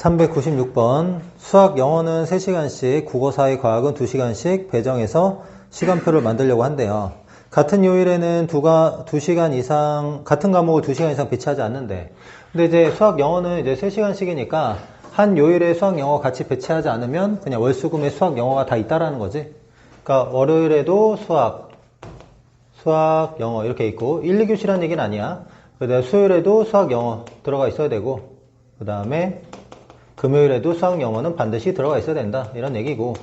396번 수학 영어는 3시간씩, 국어, 사회, 과학은 2시간씩 배정해서 시간표를 만들려고 한대요. 같은 요일에는 2시간 이상, 같은 과목을 2시간 이상 배치하지 않는데, 근데 이제 수학 영어는 이제 3시간씩이니까 한 요일에 수학 영어 같이 배치하지 않으면 그냥 월수금에 수학 영어가 다 있다라는 거지. 그러니까 월요일에도 수학 영어 이렇게 있고 1, 2교시라는 얘기는 아니야. 그다음에 수요일에도 수학 영어 들어가 있어야 되고, 그 다음에 금요일에도 수학 영어는 반드시 들어가 있어야 된다 이런 얘기고,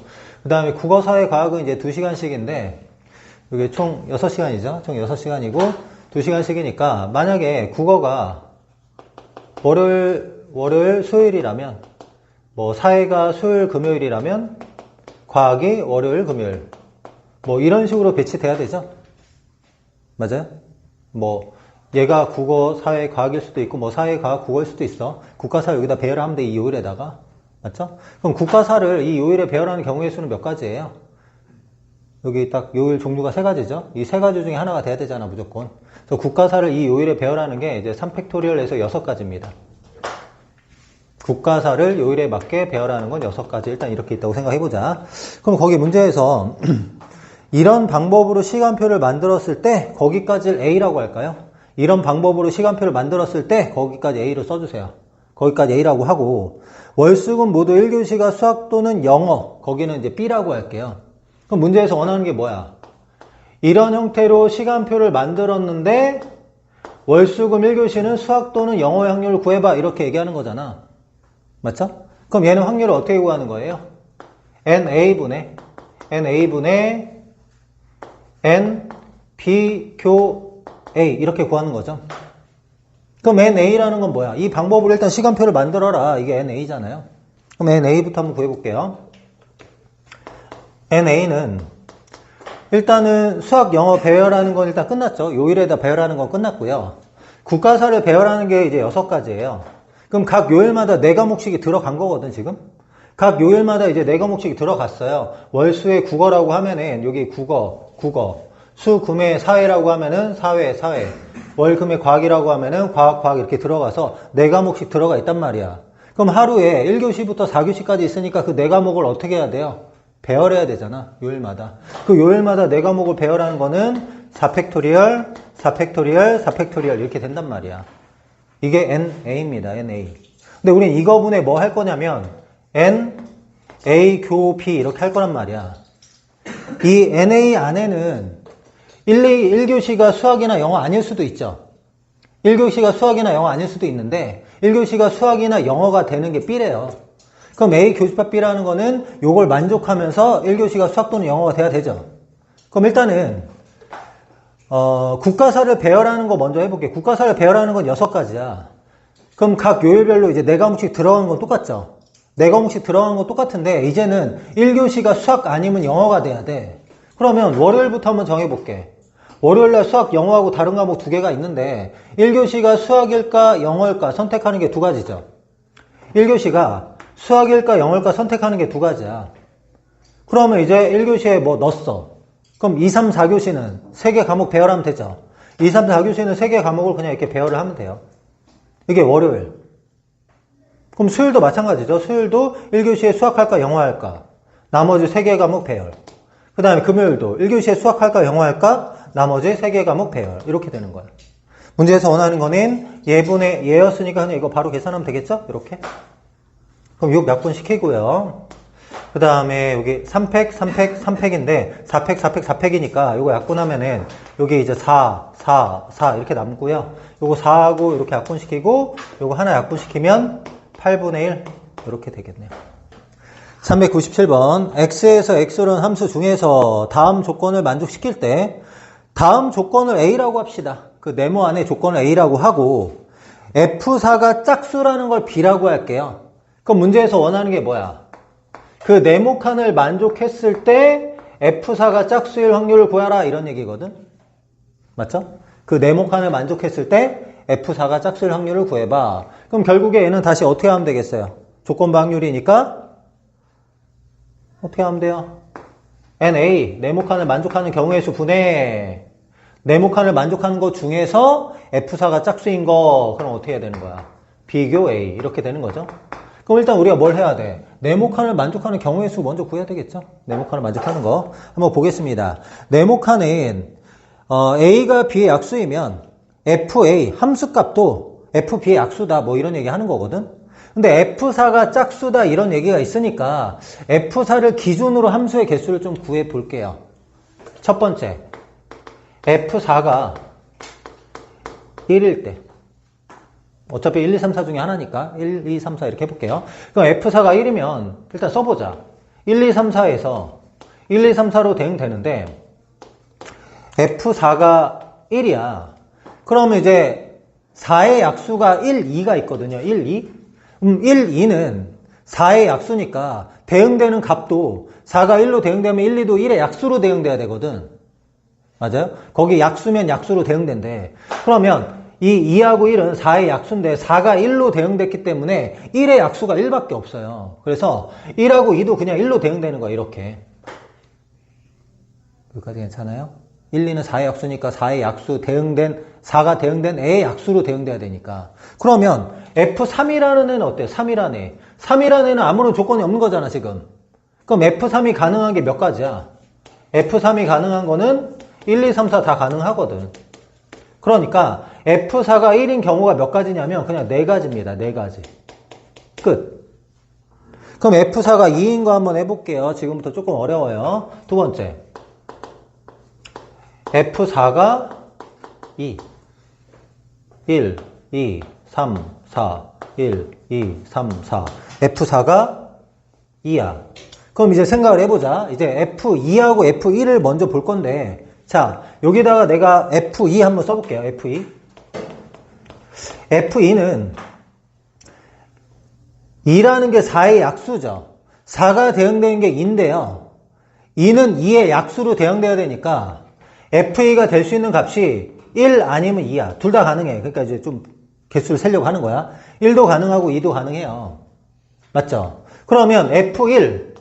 그 다음에 국어, 사회, 과학은 이제 2시간씩인데 이게 총 6시간이죠. 총 6시간이고 2시간씩이니까 만약에 국어가 월요일, 수요일이라면, 뭐 사회가 수요일, 금요일이라면 과학이 월요일, 금요일, 뭐 이런 식으로 배치돼야 되죠. 맞아요? 뭐 얘가 국어, 사회, 과학일 수도 있고, 뭐 사회, 과학, 국어일 수도 있어. 국가사 여기다 배열을 하면 돼, 이 요일에다가. 맞죠? 그럼 국가사를 이 요일에 배열하는 경우의 수는 몇 가지예요? 여기 딱 요일 종류가 3가지죠? 이 3가지 중에 하나가 돼야 되잖아, 무조건. 그래서 국가사를 이 요일에 배열하는 게 이제 3팩토리얼에서 6가지입니다. 국가사를 요일에 맞게 배열하는 건 6가지. 일단 이렇게 있다고 생각해보자. 그럼 거기 문제에서 이런 방법으로 시간표를 만들었을 때 거기까지를 A라고 할까요? 이런 방법으로 시간표를 만들었을 때 거기까지 A로 써주세요. 거기까지 A라고 하고, 월수금 모두 1교시가 수학 또는 영어, 거기는 이제 B라고 할게요. 그럼 문제에서 원하는 게 뭐야? 이런 형태로 시간표를 만들었는데 월수금 1교시는 수학 또는 영어의 확률을 구해봐, 이렇게 얘기하는 거잖아. 맞죠? 그럼 얘는 확률을 어떻게 구하는 거예요? NA분의 N B교 A 이렇게 구하는 거죠. 그럼 NA라는 건 뭐야? 이 방법으로 일단 시간표를 만들어라. 이게 NA잖아요. 그럼 NA부터 한번 구해볼게요. NA는 일단은 수학 영어 배열하는 건 일단 끝났죠. 요일에다 배열하는 건 끝났고요. 국가사를 배열하는 게 이제 6가지예요. 그럼 각 요일마다 4과목씩이 들어간 거거든, 지금. 각 요일마다 이제 4과목씩이 들어갔어요. 월수의 국어라고 하면은 여기 국어, 수, 금의 사회라고 하면은 사회, 월, 금의 과학이라고 하면은 과학 이렇게 들어가서 4과목씩 들어가 있단 말이야. 그럼 하루에 1교시부터 4교시까지 있으니까 그 4과목을 어떻게 해야 돼요? 배열해야 되잖아, 요일마다. 그 요일마다 4과목을 배열하는 거는 4팩토리얼 이렇게 된단 말이야. 이게 NA입니다, NA. 근데 우린 이거분에 뭐 할 거냐면 NA 교 B 이렇게 할 거란 말이야. 이 NA 안에는 1교시가 수학이나 영어 아닐 수도 있죠. 1교시가 수학이나 영어 아닐 수도 있는데 1교시가 수학이나 영어가 되는 게 B래요. 그럼 A 교집합 B라는 거는 요걸 만족하면서 1교시가 수학 또는 영어가 돼야 되죠. 그럼 일단은 국가사를 배열하는 거 먼저 해볼게요. 국가사를 배열하는 건 6가지야. 그럼 각 요일별로 이제 4과목씩 들어간 건 똑같죠. 4과목씩 들어간 건 똑같은데 이제는 1교시가 수학 아니면 영어가 돼야 돼. 그러면 월요일부터 한번 정해볼게. 월요일날 수학, 영어하고 다른 과목 2개가 있는데 1교시가 수학일까 영어일까 선택하는 게 2가지죠. 1교시가 수학일까 영어일까 선택하는 게 2가지야. 그러면 이제 1교시에 뭐 넣었어. 그럼 2, 3, 4교시는 3개 과목 배열하면 되죠. 2, 3, 4교시는 3개 과목을 그냥 이렇게 배열을 하면 돼요. 이게 월요일. 그럼 수요일도 마찬가지죠. 수요일도 1교시에 수학할까 영어할까 나머지 3개 과목 배열. 그 다음에 금요일도 1교시에 수학할까 영어할까 나머지 3개 과목 배열. 이렇게 되는 거야. 문제에서 원하는 거는 예분의 예였으니까 그냥 이거 바로 계산하면 되겠죠? 이렇게. 그럼 6 몇 분 시키고요. 그 다음에 여기 3팩인데 4팩이니까 이거 약분하면은 여기 이제 4 이렇게 남고요. 요거 4하고 이렇게 약분시키고 요거 하나 약분시키면 8분의 1 이렇게 되겠네요. 397번 x에서 x로는 함수 중에서 다음 조건을 만족시킬 때 다음 조건을 A라고 합시다. 그 네모 안에 조건을 A라고 하고 F4가 짝수라는 걸 B라고 할게요. 그럼 문제에서 원하는 게 뭐야? 그 네모칸을 만족했을 때 F4가 짝수일 확률을 구하라 이런 얘기거든. 맞죠? 그 네모칸을 만족했을 때 F4가 짝수일 확률을 구해봐. 그럼 결국에 얘는 다시 어떻게 하면 되겠어요? 조건부 확률이니까 어떻게 하면 돼요? NA, 네모칸을 만족하는 경우의 수 분의 네모칸을 만족하는 것 중에서 F4가 짝수인 거, 그럼 어떻게 해야 되는 거야? 비교 A, 이렇게 되는 거죠. 그럼 일단 우리가 뭘 해야 돼? 네모칸을 만족하는 경우의 수 먼저 구해야 되겠죠? 네모칸을 만족하는 거 한번 보겠습니다. 네모칸은 A가 B의 약수이면 FA 함수값도 FB의 약수다 뭐 이런 얘기 하는 거거든. 근데 F4가 짝수다 이런 얘기가 있으니까 F4를 기준으로 함수의 개수를 좀 구해 볼게요. 첫 번째 F4가 1일 때 어차피 1, 2, 3, 4 중에 하나니까 1, 2, 3, 4 이렇게 해볼게요. 그럼 F4가 1이면 일단 써보자. 1, 2, 3, 4에서 1, 2, 3, 4로 대응되는데 F4가 1이야. 그러면 이제 4의 약수가 1, 2가 있거든요. 1, 2. 1, 2는 4의 약수니까 대응되는 값도 4가 1로 대응되면 1, 2도 1의 약수로 대응돼야 되거든. 맞아요? 거기 약수면 약수로 대응된대. 그러면 이 2하고 1은 4의 약수인데 4가 1로 대응됐기 때문에 1의 약수가 1밖에 없어요. 그래서 1하고 2도 그냥 1로 대응되는 거야. 이렇게. 여기까지 괜찮아요? 1, 2는 4의 약수니까 4의 약수 대응된 4가 대응된 A의 약수로 대응돼야 되니까. 그러면 F3이라는 애는 어때요? 3이라는 애. 3이라는 애는 아무런 조건이 없는 거잖아 지금. 그럼 F3이 가능한 게 몇 가지야? F3이 가능한 거는 1, 2, 3, 4 다 가능하거든. 그러니까 F4가 1인 경우가 몇 가지냐면 그냥 4가지입니다. 4가지. 끝. 그럼 F4가 2인 거 한번 해볼게요. 지금부터 조금 어려워요. 두 번째. F4가 2. 1, 2, 3, 4. 1, 2, 3, 4. F4가 2야. 그럼 이제 생각을 해보자. 이제 F2하고 F1을 먼저 볼 건데, 자, 여기다가 내가 F2 한번 써볼게요. F2. F2는 2라는 게 4의 약수죠. 4가 대응되는 게 2인데요. 2는 2의 약수로 대응돼야 되니까 F2가 될 수 있는 값이 1 아니면 2야. 둘 다 가능해. 그러니까 이제 좀 개수를 세려고 하는 거야. 1도 가능하고 2도 가능해요. 맞죠? 그러면 F1.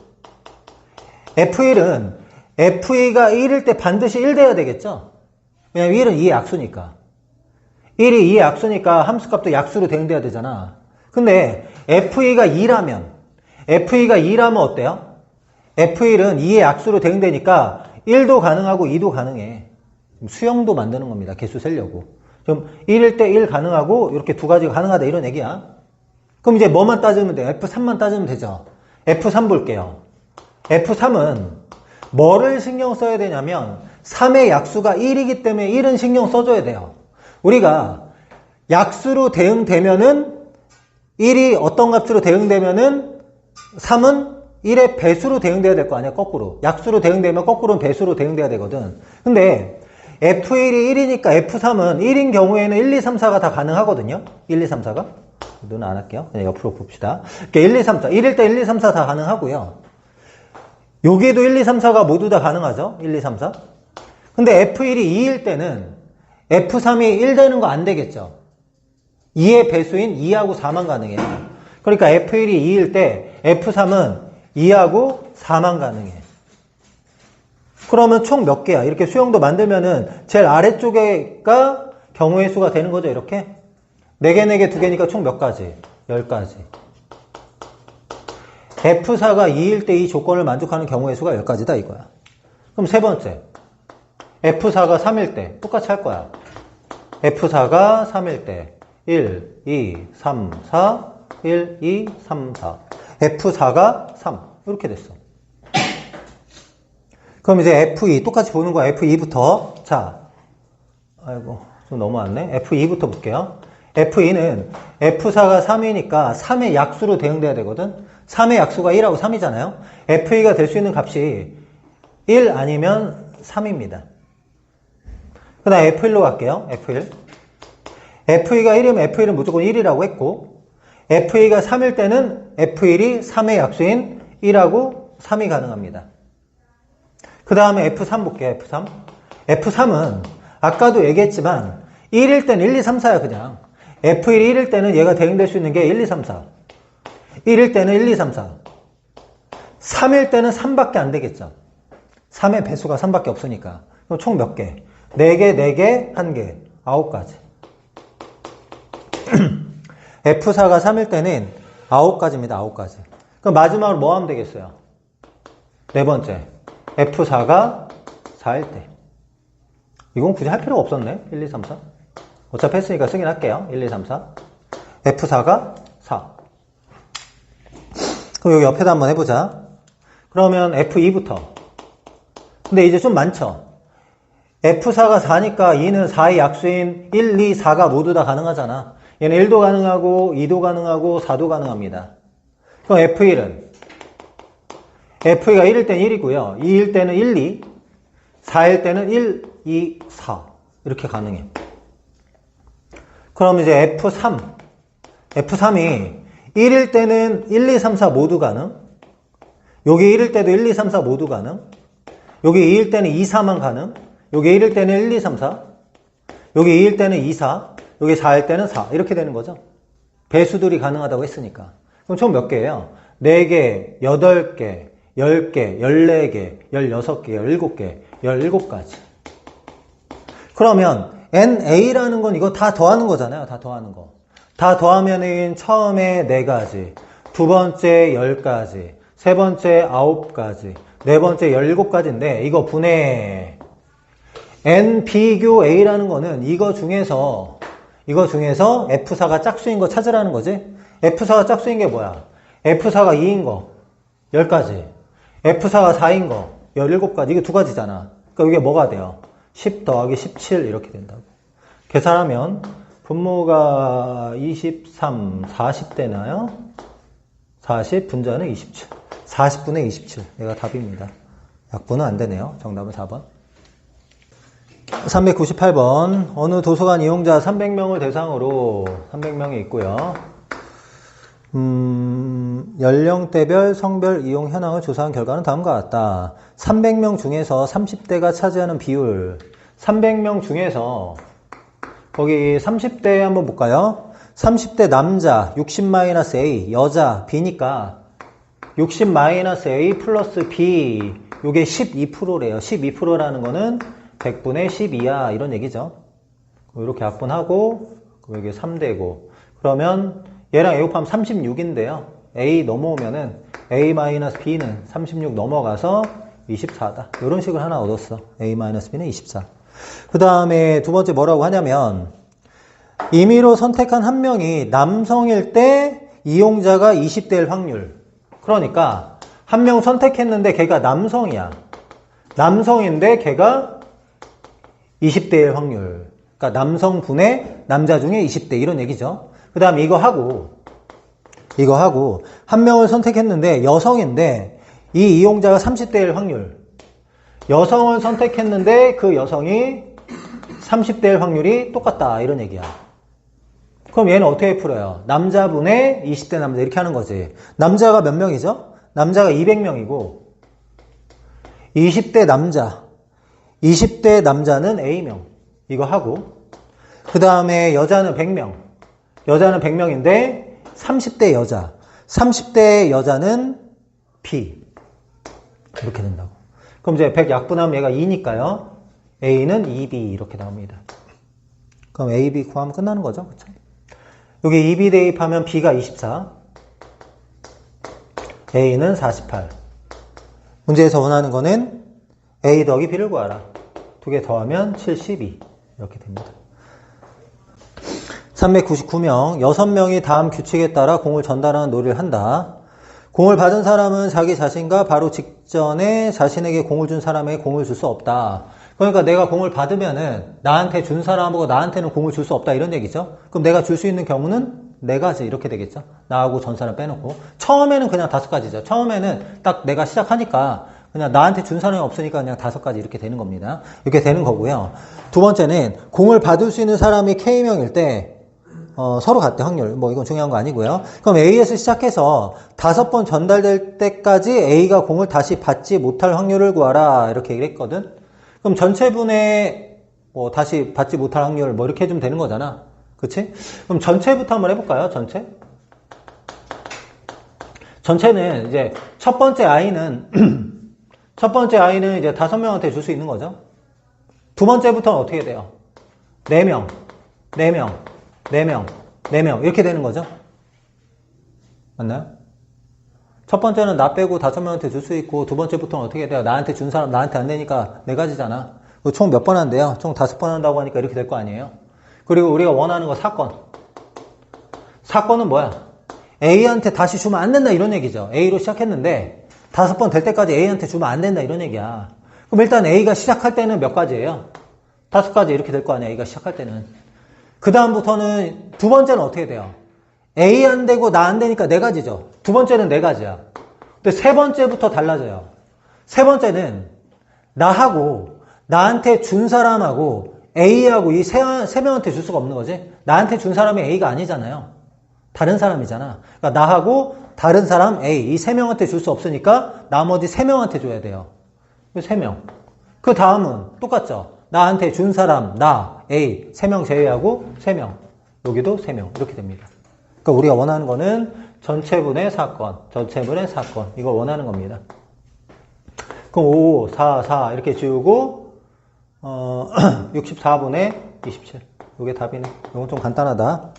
F1은 F2가 1일 때 반드시 1 돼야 되겠죠? 왜냐면 1은 2의 약수니까. 1이 2의 약수니까 함수값도 약수로 대응돼야 되잖아. 근데 F2가 2라면 어때요? F1은 2의 약수로 대응되니까 1도 가능하고 2도 가능해. 수형도 만드는 겁니다. 개수 세려고. 좀 1일 때 1 가능하고 이렇게 두 가지가 가능하다 이런 얘기야. 그럼 이제 뭐만 따지면 돼요? F3만 따지면 되죠. F3 볼게요. F3은 뭐를 신경 써야 되냐면 3의 약수가 1이기 때문에 1은 신경 써줘야 돼요. 우리가 약수로 대응되면은 1이 어떤 값으로 대응되면은 3은 1의 배수로 대응돼야 될 거 아니야, 거꾸로. 약수로 대응되면 거꾸로는 배수로 대응돼야 되거든. 근데 F1이 1이니까 F3은 1인 경우에는 1, 2, 3, 4가 다 가능하거든요. 1, 2, 3, 4가. 눈 안 할게요. 그냥 옆으로 봅시다. 그러니까 1, 2, 3, 4. 1일 때 1, 2, 3, 4 다 가능하고요. 여기도 1, 2, 3, 4가 모두 다 가능하죠. 1, 2, 3, 4. 근데 F1이 2일 때는 F3이 1 되는 거 안 되겠죠. 2의 배수인 2하고 4만 가능해요. 그러니까 F1이 2일 때 F3은 2하고 4만 가능해. 그러면 총 몇 개야? 이렇게 수형도 만들면은 제일 아래쪽에가 경우의 수가 되는 거죠. 이렇게 4개, 4개, 2개니까 총 몇 가지? 10가지. F4가 2일 때 이 조건을 만족하는 경우의 수가 10가지다 이거야. 그럼 세 번째. F4가 3일 때 똑같이 할 거야. F4가 3일 때 1, 2, 3, 4, 1, 2, 3, 4. F4가 3. 이렇게 됐어. 그럼 이제 F2 똑같이 보는 거야. F2부터. 자, 아이고 좀 넘어왔네. F2부터 볼게요. F2는 F4가 3이니까 3의 약수로 대응돼야 되거든. 3의 약수가 1하고 3이잖아요. F2가 될 수 있는 값이 1 아니면 3입니다. 그 다음 F1로 갈게요. F1. F2가 1이면 F1은 무조건 1이라고 했고, F2가 3일 때는 F1이 3의 약수인 1하고 3이 가능합니다. 그 다음에 F3 볼게요. F3. F3은 아까도 얘기했지만 1일 때는 1, 2, 3, 4야 그냥. F1이 1일 때는 얘가 대응될 수 있는 게 1, 2, 3, 4. 1일 때는 1, 2, 3, 4. 3일 때는 3밖에 안 되겠죠. 3의 배수가 3밖에 없으니까. 그럼 총 몇 개? 4개, 4개, 1개. 9가지. F4가 3일 때는 9가지입니다. 9가지. 그럼 마지막으로 뭐 하면 되겠어요? 네 번째. F4가 4일 때. 이건 굳이 할 필요가 없었네. 1, 2, 3, 4. 어차피 했으니까 쓰긴 할게요. 1, 2, 3, 4. F4가 4. 그럼 여기 옆에다 한번 해보자. 그러면 F2부터. 근데 이제 좀 많죠? F4가 4니까 2는 4의 약수인 1, 2, 4가 모두 다 가능하잖아. 얘는 1도 가능하고 2도 가능하고 4도 가능합니다. 그럼 F1은 F2가 1일 때는 1이고요. 2일 때는 1, 2, 4일 때는 1, 2, 4 이렇게 가능해. 그럼 이제 F3 F3이 1일 때는 1, 2, 3, 4 모두 가능. 여기 1일 때도 1, 2, 3, 4 모두 가능. 여기 2일 때는 2, 4만 가능. 여기 1일 때는 1, 2, 3, 4. 여기 2일 때는 2, 4. 여기 4일 때는 4. 이렇게 되는 거죠. 배수들이 가능하다고 했으니까. 그럼 총 몇 개예요? 4개, 8개, 10개, 14개, 16개, 17개, 17가지. 그러면 NA라는 건 이거 다 더하는 거잖아요. 다 더하는 거. 다 더하면은 처음에 4가지, 두 번째 10가지, 세 번째 9가지, 네 번째 17가지인데 이거 분해 N 비교 A라는 거는 이거 중에서 F4가 짝수인 거 찾으라는 거지. F4가 짝수인 게 뭐야? F4가 2인 거 10가지, F4가 4인 거 17가지. 이게 두 가지잖아. 그러니까 이게 뭐가 돼요? 10 더하기 17 이렇게 된다고. 계산하면 분모가 23, 40 되나요? 40, 분자는 27. 40분의 27. 얘가 답입니다. 약분은 안 되네요. 정답은 4번. 398번. 어느 도서관 이용자 300명을 대상으로 300명이 있고요. 연령대별, 성별 이용 현황을 조사한 결과는 다음과 같다. 300명 중에서 30대가 차지하는 비율. 300명 중에서 거기 30대 한번 볼까요? 30대 남자 60-A, 여자 B니까 60-A 플러스 B, 요게 12%래요. 12%라는 거는 100분의 12야. 이런 얘기죠. 이렇게 약분하고, 이게 3대고. 그러면 얘랑 A 곱하면 36인데요. A 넘어오면은 A-B는 36 넘어가서 24다. 이런 식을 하나 얻었어. A-B는 24. 그 다음에 두 번째 뭐라고 하냐면, 임의로 선택한 한 명이 남성일 때 이용자가 20대일 확률. 그러니까 한 명 선택했는데 걔가 남성이야. 남성인데 걔가 20대일 확률. 그러니까 남성분의 남자 중에 20대 이런 얘기죠. 그 다음에 이거 하고 한 명을 선택했는데 여성인데 이 이용자가 30대일 확률. 여성을 선택했는데 그 여성이 30대일 확률이 똑같다 이런 얘기야. 그럼 얘는 어떻게 풀어요? 남자분의 20대 남자 이렇게 하는 거지. 남자가 몇 명이죠? 남자가 200명이고 20대 남자는 A명. 이거 하고 그 다음에 여자는 100명. 여자는 100명인데 30대 여자. 30대 여자는 B. 이렇게 된다고. 그럼 이제 100 약분하면 얘가 2니까요. A는 2B 이렇게 나옵니다. 그럼 A, B 구하면 끝나는 거죠. 그쵸? 여기 2B 대입하면 B가 24. A는 48. 문제에서 원하는 거는 A 더하기 B를 구하라. 두 개 더하면 72. 이렇게 됩니다. 399명. 6명이 다음 규칙에 따라 공을 전달하는 놀이를 한다. 공을 받은 사람은 자기 자신과 바로 직전에 자신에게 공을 준 사람에게 공을 줄 수 없다. 그러니까 내가 공을 받으면은 나한테 준 사람하고 나한테는 공을 줄 수 없다 이런 얘기죠. 그럼 내가 줄 수 있는 경우는 4가지 이렇게 되겠죠. 나하고 전 사람 빼놓고. 처음에는 그냥 5가지죠. 처음에는 딱 내가 시작하니까 그냥 나한테 준 사람이 없으니까 그냥 5가지 이렇게 되는 겁니다. 이렇게 되는 거고요. 두 번째는 공을 받을 수 있는 사람이 K명일 때 서로 같대 확률. 뭐 이건 중요한 거 아니고요. 그럼 A에서 시작해서 5번 전달될 때까지 A가 공을 다시 받지 못할 확률을 구하라. 이렇게 얘기를 했거든. 그럼 전체분의 뭐 다시 받지 못할 확률 뭐 이렇게 해주면 되는 거잖아. 그치? 그럼 전체부터 한번 해볼까요? 전체는 이제 첫 번째 I는 이제 5명한테 줄 수 있는 거죠. 두 번째부터는 어떻게 돼요? 4명 이렇게 되는 거죠. 맞나요? 첫 번째는 나 빼고 5명한테 줄 수 있고, 두 번째부터는 어떻게 돼요? 나한테 준 사람 나한테 안 되니까 4가지잖아. 총 몇 번 한대요? 총 5번 한다고 하니까 이렇게 될 거 아니에요? 그리고 우리가 원하는 거 사건. 사건은 뭐야? A한테 다시 주면 안 된다 이런 얘기죠. A로 시작했는데 5번 될 때까지 A한테 주면 안 된다 이런 얘기야. 그럼 일단 A가 시작할 때는 몇 가지예요? 5가지 이렇게 될 거 아니야, A가 시작할 때는. 그 다음부터는 두 번째는 어떻게 돼요? A 안 되고 나 안 되니까 4가지죠. 두 번째는 4가지야. 근데 세 번째부터 달라져요. 세 번째는 나하고 나한테 준 사람하고 A하고 이 세 명한테 줄 수가 없는 거지. 나한테 준 사람이 A가 아니잖아요. 다른 사람이잖아. 그러니까 나하고 다른 사람 A 이 3명한테 줄 수 없으니까 나머지 3명한테 줘야 돼요. 3명. 그 다음은 똑같죠. 나한테 준 사람 나 A 3명 제외하고 3명. 여기도 3명. 이렇게 됩니다. 그러니까 우리가 원하는 거는 전체분의 사건, 전체분의 사건. 이걸 원하는 겁니다. 그럼 5, 4, 4 이렇게 지우고 64분의 27. 이게 답이네. 이건 좀 간단하다.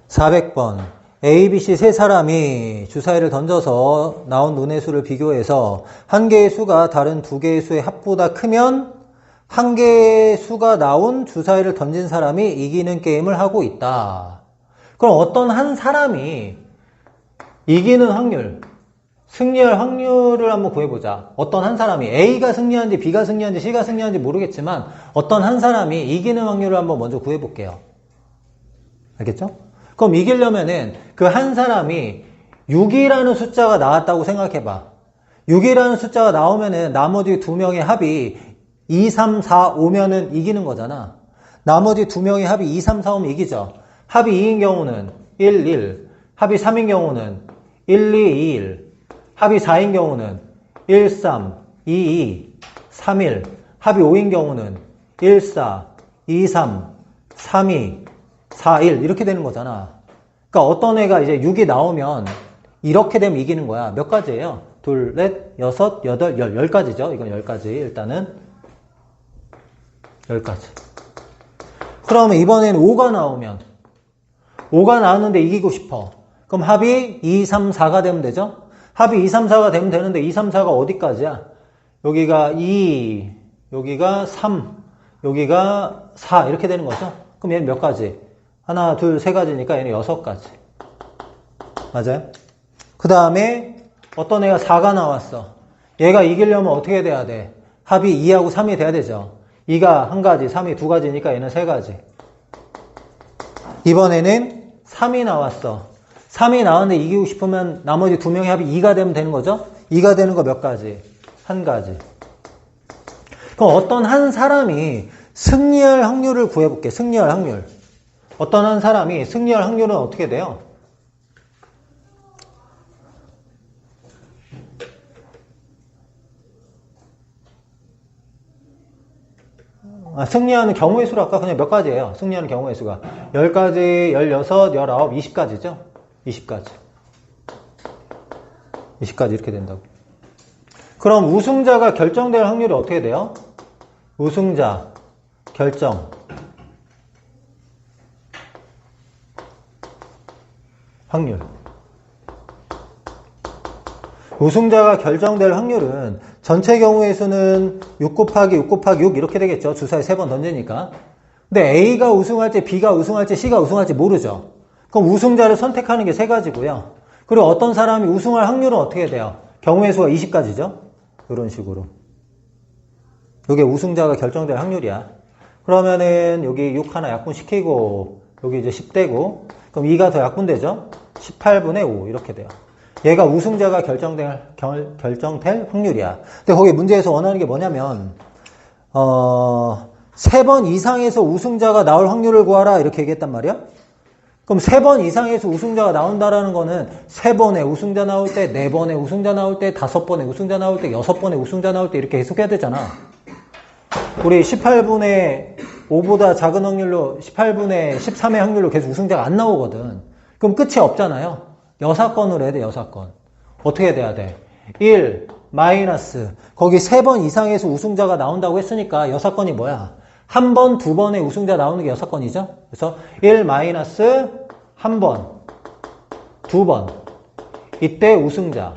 400번. A, B, C 세 사람이 주사위를 던져서 나온 눈의 수를 비교해서 한 개의 수가 다른 두 개의 수의 합보다 크면 한 개의 수가 나온 주사위를 던진 사람이 이기는 게임을 하고 있다. 그럼 어떤 한 사람이 이기는 확률, 승리할 확률을 한번 구해보자. 어떤 한 사람이 A가 승리하는지 B가 승리하는지 C가 승리하는지 모르겠지만 어떤 한 사람이 이기는 확률을 한번 먼저 구해볼게요. 알겠죠? 그럼 이기려면은 그 한 사람이 6이라는 숫자가 나왔다고 생각해봐. 6이라는 숫자가 나오면은 나머지 2명의 합이 2, 3, 4, 5면은 이기는 거잖아. 나머지 2명의 합이 2, 3, 4, 5면 이기죠. 합이 2인 경우는 1, 1. 합이 3인 경우는 1, 2, 2, 1. 합이 4인 경우는 1, 3, 2, 2, 3, 1. 합이 5인 경우는 1, 4, 2, 3, 3, 2, 4, 1 이렇게 되는 거잖아. 그러니까 어떤 애가 이제 6이 나오면 이렇게 되면 이기는 거야. 몇 가지예요? 둘, 넷, 여섯, 여덟, 10가지죠. 이건 10가지. 일단은 10가지. 그러면 이번에는 5가 나오면 5가 나왔는데 이기고 싶어. 그럼 합이 2, 3, 4가 되면 되죠? 합이 2, 3, 4가 되면 되는데 2, 3, 4가 어디까지야? 여기가 2, 여기가 3, 여기가 4 이렇게 되는 거죠? 그럼 얘는 몇 가지? 하나, 둘, 3가지니까 얘는 6가지. 맞아요? 그 다음에 어떤 애가 4가 나왔어. 얘가 이기려면 어떻게 돼야 돼? 합이 2하고 3이 돼야 되죠. 2가 1가지, 3이 2가지니까 얘는 3가지. 이번에는 3이 나왔어. 3이 나왔는데 이기고 싶으면 나머지 2명의 합이 2가 되면 되는 거죠? 2가 되는 거 몇 가지? 1가지. 그럼 어떤 한 사람이 승리할 확률을 구해볼게. 승리할 확률. 어떤 한 사람이 승리할 확률은 어떻게 돼요? 승리하는 경우의 수로 아까 그냥 몇 가지예요? 승리하는 경우의 수가 10가지, 16, 19, 20가지죠? 20가지. 20가지 이렇게 된다고. 그럼 우승자가 결정될 확률이 어떻게 돼요? 우승자 결정 확률. 우승자가 결정될 확률은 전체 경우의 수는 6 곱하기 6 곱하기 6 이렇게 되겠죠. 주사위 3번 던지니까. 근데 A가 우승할지 B가 우승할지 C가 우승할지 모르죠. 그럼 우승자를 선택하는 게 3가지고요. 그리고 어떤 사람이 우승할 확률은 어떻게 돼요? 경우의 수가 20가지죠. 이런 식으로. 이게 우승자가 결정될 확률이야. 그러면은 여기 6 하나 약분시키고 여기 이제 10되고 그럼 2가 더 약분되죠? 18분의 5 이렇게 돼요. 얘가 우승자가 결정될 확률이야. 근데 거기 문제에서 원하는 게 뭐냐면 3번 이상에서 우승자가 나올 확률을 구하라 이렇게 얘기했단 말이야. 그럼 3번 이상에서 우승자가 나온다라는 거는 3번에 우승자 나올 때, 4번에 우승자 나올 때, 5번에 우승자 나올 때, 6번에 우승자 나올 때 이렇게 계속 해야 되잖아. 우리 18분의 5보다 작은 확률로 18분의 13의 확률로 계속 우승자가 안 나오거든. 그럼 끝이 없잖아요. 여사건으로 해야 돼, 여사건. 어떻게 돼야 돼? 1, 마이너스. 거기 3번 이상에서 우승자가 나온다고 했으니까 여사건이 뭐야? 한 번, 두 번의 우승자 나오는 게 여사건이죠? 그래서 1 마이너스 한 번, 2번. 이때 우승자.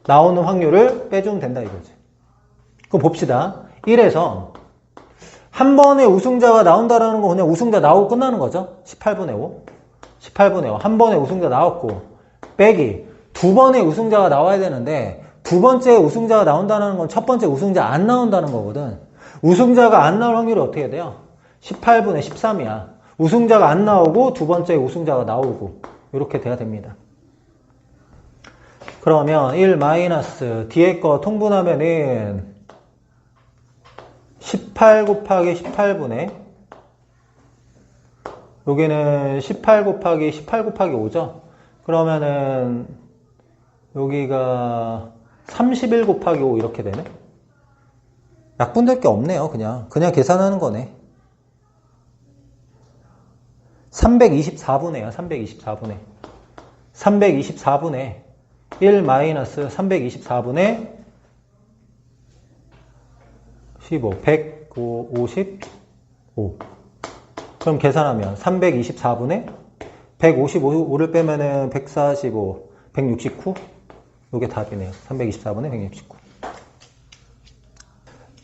나오는 확률을 빼주면 된다 이거지. 그럼 봅시다. 1에서 한 번에 우승자가 나온다라는 거 그냥 우승자 나오고 끝나는 거죠. 18분의 5. 18분의 5. 한 번에 우승자 나왔고, 빼기. 두 번의 우승자가 나와야 되는데, 두 번째 우승자가 나온다는 건 첫 번째 우승자 안 나온다는 거거든. 우승자가 안 나올 확률이 어떻게 돼요? 18분의 13이야. 우승자가 안 나오고, 두 번째 우승자가 나오고, 이렇게 돼야 됩니다. 그러면 1 마이너스 뒤에 거 통분하면은 18 곱하기 18분의 여기는 18 곱하기 18 곱하기 5죠. 그러면은 여기가 31 곱하기 5 이렇게 되네. 약분될 게 없네요. 그냥 계산하는 거네. 324분의요. 324분의 324분의 1 마이너스 324분의 15, 155. 그럼 계산하면 324분의 155를 빼면은 145, 169. 요게 답이네요. 324분의 169.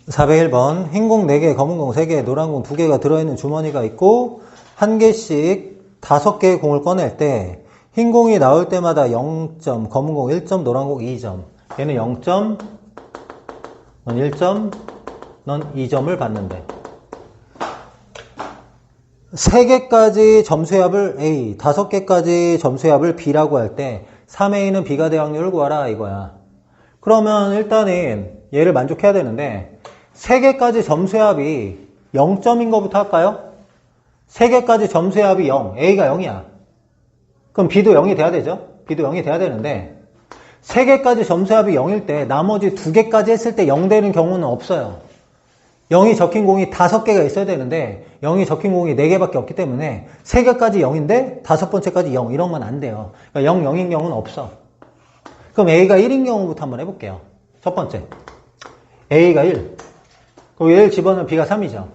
401번. 흰 공 4개, 검은 공 3개, 노란 공 2개가 들어있는 주머니가 있고, 한 개씩 5개의 공을 꺼낼 때, 흰 공이 나올 때마다 0점, 검은 공 1점, 노란 공 2점. 얘는 0점, 넌 1점, 넌 2점을 받는데. 3개까지 점수합을 A, 5개까지 점수합을 B라고 할 때 3A는 B가 될 확률을 구하라 이거야. 그러면 일단은 얘를 만족해야 되는데 3개까지 점수합이 0점인 것부터 할까요? 3개까지 점수합이 0, A가 0이야. 그럼 B도 0이 돼야 되죠? B도 0이 돼야 되는데 3개까지 점수합이 0일 때 나머지 2개까지 했을 때 0 되는 경우는 없어요. 0이 적힌 공이 5개가 있어야 되는데 0이 적힌 공이 4개밖에 없기 때문에 3개까지 0인데 5번째까지 0 이런 건 안 돼요. 그러니까 0, 0인 경우는 없어. 그럼 A가 1인 경우부터 한번 해볼게요. 첫 번째 A가 1 그리고 1 집어넣으면 B가 3이죠.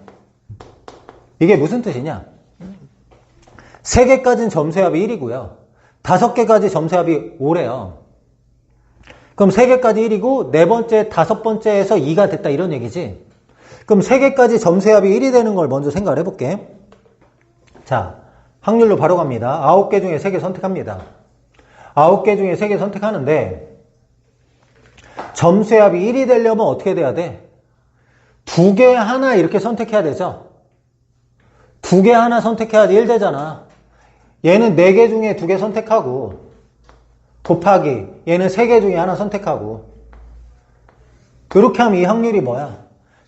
이게 무슨 뜻이냐? 3개까지는 점수합이 1이고요 5개까지 점수합이 5래요. 그럼 3개까지 1이고 4번째, 5번째에서 2가 됐다 이런 얘기지. 그럼 3개까지 점수합이 1이 되는 걸 먼저 생각을 해볼게. 자, 확률로 바로 갑니다. 9개 중에 3개 선택합니다. 9개 중에 3개 선택하는데 점수합이 1이 되려면 어떻게 돼야 돼? 2개 하나 이렇게 선택해야 되죠. 2개 하나 선택해야지 1 되잖아. 얘는 4개 중에 2개 선택하고 곱하기 얘는 3개 중에 하나 선택하고 이렇게 하면 이 확률이 뭐야?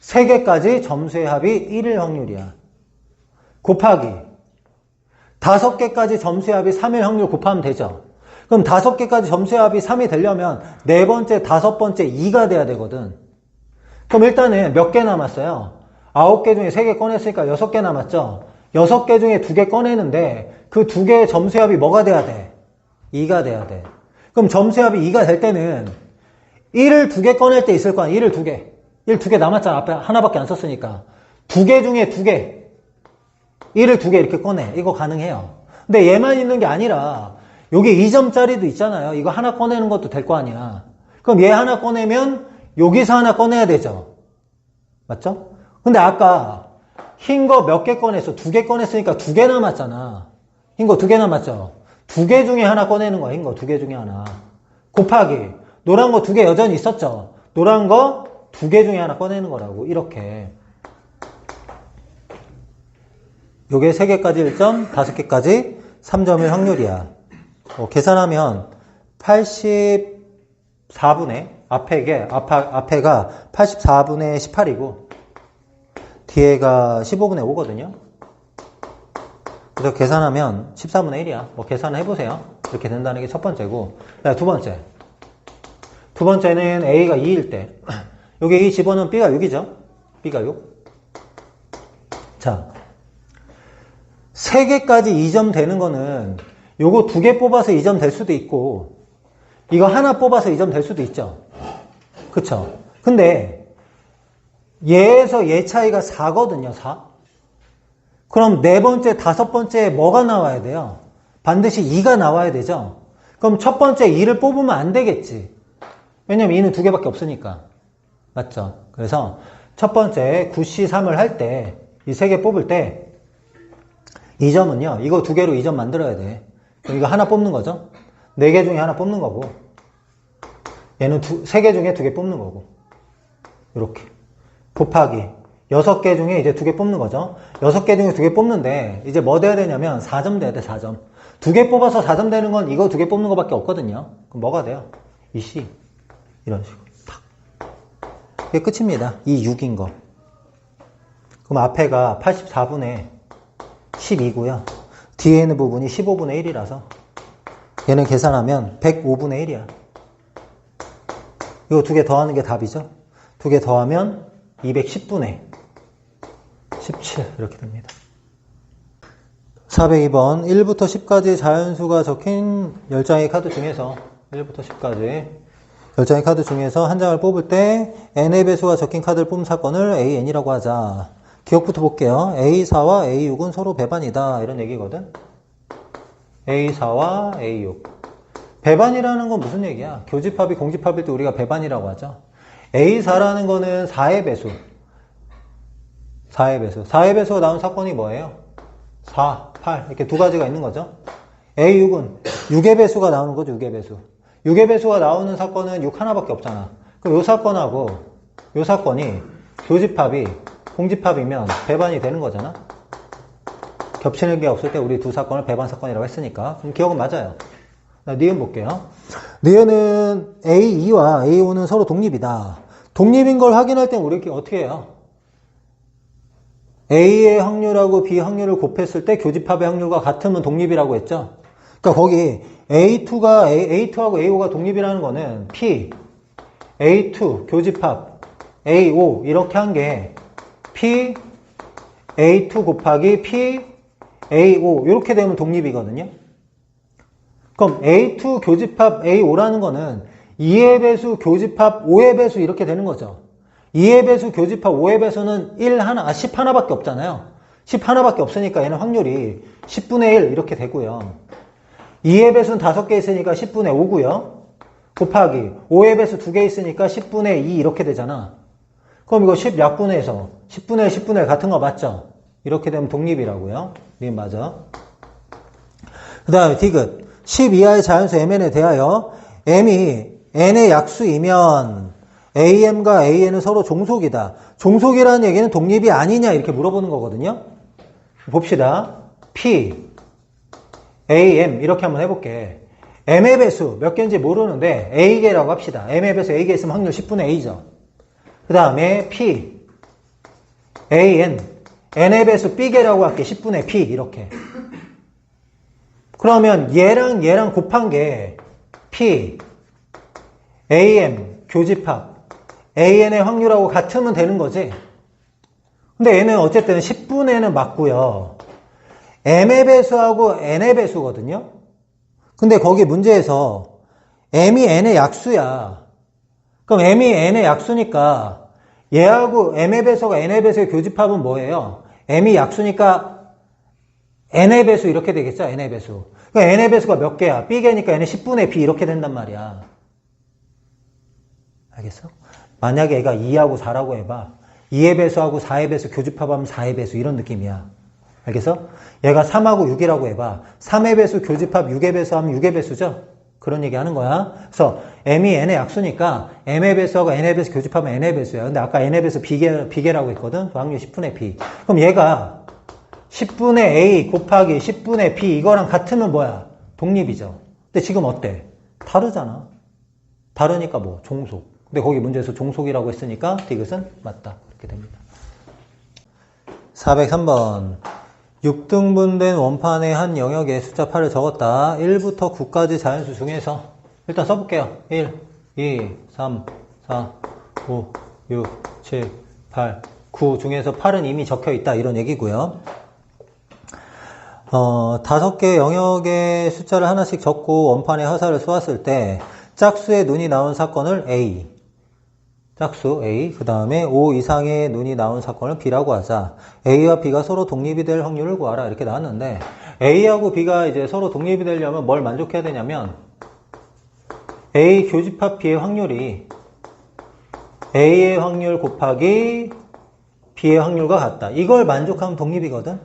3개까지 점수의 합이 1일 확률이야. 곱하기 5개까지 점수의 합이 3일 확률 곱하면 되죠. 그럼 5개까지 점수의 합이 3이 되려면 4번째, 5번째 2가 돼야 되거든. 그럼 일단은 몇 개 남았어요? 9개 중에 3개 꺼냈으니까 6개 남았죠. 6개 중에 2개 꺼내는데 그 2개의 점수의 합이 뭐가 돼야 돼? 2가 돼야 돼. 그럼 점수의 합이 2가 될 때는 1을 2개 꺼낼 때 있을 거 아니야. 1을 2개. 1 2개 남았잖아. 앞에 하나밖에 안 썼으니까. 2개 중에 2개. 1을 2개 이렇게 꺼내. 이거 가능해요. 근데 얘만 있는 게 아니라 여기 2점짜리도 있잖아요. 이거 하나 꺼내는 것도 될 거 아니야. 그럼 얘 하나 꺼내면 여기서 하나 꺼내야 되죠. 맞죠? 근데 아까 흰 거 몇 개 꺼냈어? 2개 꺼냈으니까 2개 남았잖아. 흰 거 2개 남았죠? 2개 중에 하나 꺼내는 거야. 흰 거 2개 중에 하나. 곱하기 노란 거 2개 여전히 있었죠? 노란 거 2개 중에 하나 꺼내는 거라고. 이렇게 요게 3개까지 1점, 5개까지 3점일 확률이야. 계산하면 84분의 앞에가 84분의 18이고 뒤에가 15분의 5거든요. 그래서 계산하면 14분의 1이야. 뭐 계산을 해보세요. 이렇게 된다는 게 첫 번째고. 두 번째. 두 번째는 A가 2일 때 여기 2 집어넣으면 B가 6이죠. B가 6. 자, 3개까지 2점 되는 거는 요거 2개 뽑아서 2점 될 수도 있고 이거 하나 뽑아서 2점 될 수도 있죠. 그쵸? 근데 얘에서 얘 차이가 4거든요. 4. 그럼 4번째, 5번째에 뭐가 나와야 돼요? 반드시 2가 나와야 되죠. 그럼 첫 번째 2를 뽑으면 안 되겠지. 왜냐면 2는 두 개밖에 없으니까. 맞죠? 그래서 첫 번째 9C3을 할 때, 이 세 개 뽑을 때, 2점은요, 이거 두 개로 2점 만들어야 돼. 그럼 이거 하나 뽑는 거죠? 4개 중에 하나 뽑는 거고, 얘는 세 개 중에 두 개 뽑는 거고, 이렇게. 곱하기. 6개 중에 이제 두 개 뽑는 거죠? 6개 중에 두 개 뽑는데, 이제 뭐 돼야 되냐면, 4점 돼야 돼, 4점. 두 개 뽑아서 4점 되는 건 이거 두 개 뽑는 거밖에 없거든요. 그럼 뭐가 돼요? 2C. 이런 식으로. 탁. 이게 끝입니다. 이 6인 거. 그럼 앞에가 84분의 12고요. 뒤에 있는 부분이 15분의 1이라서 얘는 계산하면 105분의 1이야. 이거 두 개 더하는 게 답이죠. 두 개 더하면 210분의 17 이렇게 됩니다. 402번 1부터 10까지 자연수가 적힌 10장의 카드 중에서 1부터 10까지 10장의 카드 중에서 한 장을 뽑을 때 n의 배수가 적힌 카드를 뽑은 사건을 AN이라고 하자. 기억부터 볼게요. A4와 A6은 서로 배반이다. 이런 얘기거든. A4와 A6. 배반이라는 건 무슨 얘기야? 교집합이 공집합일 때 우리가 배반이라고 하죠. A4라는 거는 4의 배수. 4의 배수. 4의 배수가 나온 사건이 뭐예요? 4, 8. 이렇게 두 가지가 있는 거죠. A6은 6의 배수가 나오는 거죠. 6의 배수. 6의 배수가 나오는 사건은 6 하나밖에 없잖아. 그럼 요 사건하고 요 사건이 교집합이 공집합이면 배반이 되는 거잖아. 겹치는 게 없을 때 우리 두 사건을 배반 사건이라고 했으니까. 그럼 기억은 맞아요. 니은 볼게요. 니은은 A2와 A5는 서로 독립이다. 독립인 걸 확인할 땐 우리 어떻게 해요? A의 확률하고 B 확률을 곱했을 때 교집합의 확률과 같으면 독립이라고 했죠. 그러니까 거기 A2하고 A5가 독립이라는 거는 P, A2 교집합, A5 이렇게 한 게 P, A2 곱하기 P, A5 이렇게 되면 독립이거든요. 그럼 A2 교집합 A5라는 거는 2의 배수 교집합 5의 배수 이렇게 되는 거죠. 2의 배수 교집합 5의 배수는 10 하나밖에 없잖아요. 10 하나밖에 없으니까 얘는 확률이 10분의 1 이렇게 되고요. 2의 배수는 5개 있으니까 10분의 5고요. 곱하기 5의 배수 2개 있으니까 10분의 2 이렇게 되잖아. 그럼 이거 10 약분해서 10분의 1, 10분의 1 같은 거 맞죠? 이렇게 되면 독립이라고요. 네, 맞아. 그 다음에 디귿. 10 이하의 자연수 mn에 대하여 m이 n의 약수이면 am과 an은 서로 종속이다. 종속이라는 얘기는 독립이 아니냐 이렇게 물어보는 거거든요. 봅시다. p, am 이렇게 한번 해볼게. m의 배수 몇 개인지 모르는데 a개라고 합시다. m의 배수 a개 있으면 확률 10분의 a죠. 그 다음에 p, an, n의 배수 b개라고 할게. 10분의 p 이렇게. 그러면 얘랑 곱한 게 P, AM, 교집합, AN의 확률하고 같으면 되는 거지. 근데 얘는 어쨌든 10분의는 맞고요. M의 배수하고 N의 배수거든요. 근데 거기 문제에서 M이 N의 약수야. 그럼 M이 N의 약수니까 얘하고 M의 배수가 N의 배수의 교집합은 뭐예요? M이 약수니까 n의 배수 이렇게 되겠죠? n의 배수. 그러니까 n의 배수가 몇 개야? b개니까 n의 10분의 b 이렇게 된단 말이야. 알겠어? 만약에 얘가 2하고 4라고 해봐. 2의 배수하고 4의 배수 교집합하면 4의 배수 이런 느낌이야. 알겠어? 얘가 3하고 6이라고 해봐. 3의 배수 교집합 6의 배수하면 6의 배수죠? 그런 얘기 하는 거야. 그래서 m이 n의 약수니까 m의 배수하고 n의 배수 교집합은 n의 배수야. 근데 아까 n의 배수 b개라고 했거든? 확률 10분의 b. 그럼 얘가 10분의 A 곱하기 10분의 B 이거랑 같으면 뭐야? 독립이죠. 근데 지금 어때? 다르잖아. 다르니까 뭐 종속. 근데 거기 문제에서 종속이라고 했으니까 디귿은 맞다. 이렇게 됩니다. 403번 6등분된 원판의 한 영역에 숫자 8을 적었다. 1부터 9까지 자연수 중에서 일단 써볼게요. 1, 2, 3, 4, 5, 6, 7, 8, 9 중에서 8은 이미 적혀있다. 이런 얘기고요. 5개 영역의 숫자를 하나씩 적고 원판에 화살을 쏘았을 때 짝수의 눈이 나온 사건을 A, 짝수 A, 그 다음에 5 이상의 눈이 나온 사건을 B라고 하자. A와 B가 서로 독립이 될 확률을 구하라 이렇게 나왔는데 A하고 B가 이제 서로 독립이 되려면 뭘 만족해야 되냐면 A 교집합 B의 확률이 A의 확률 곱하기 B의 확률과 같다. 이걸 만족하면 독립이거든.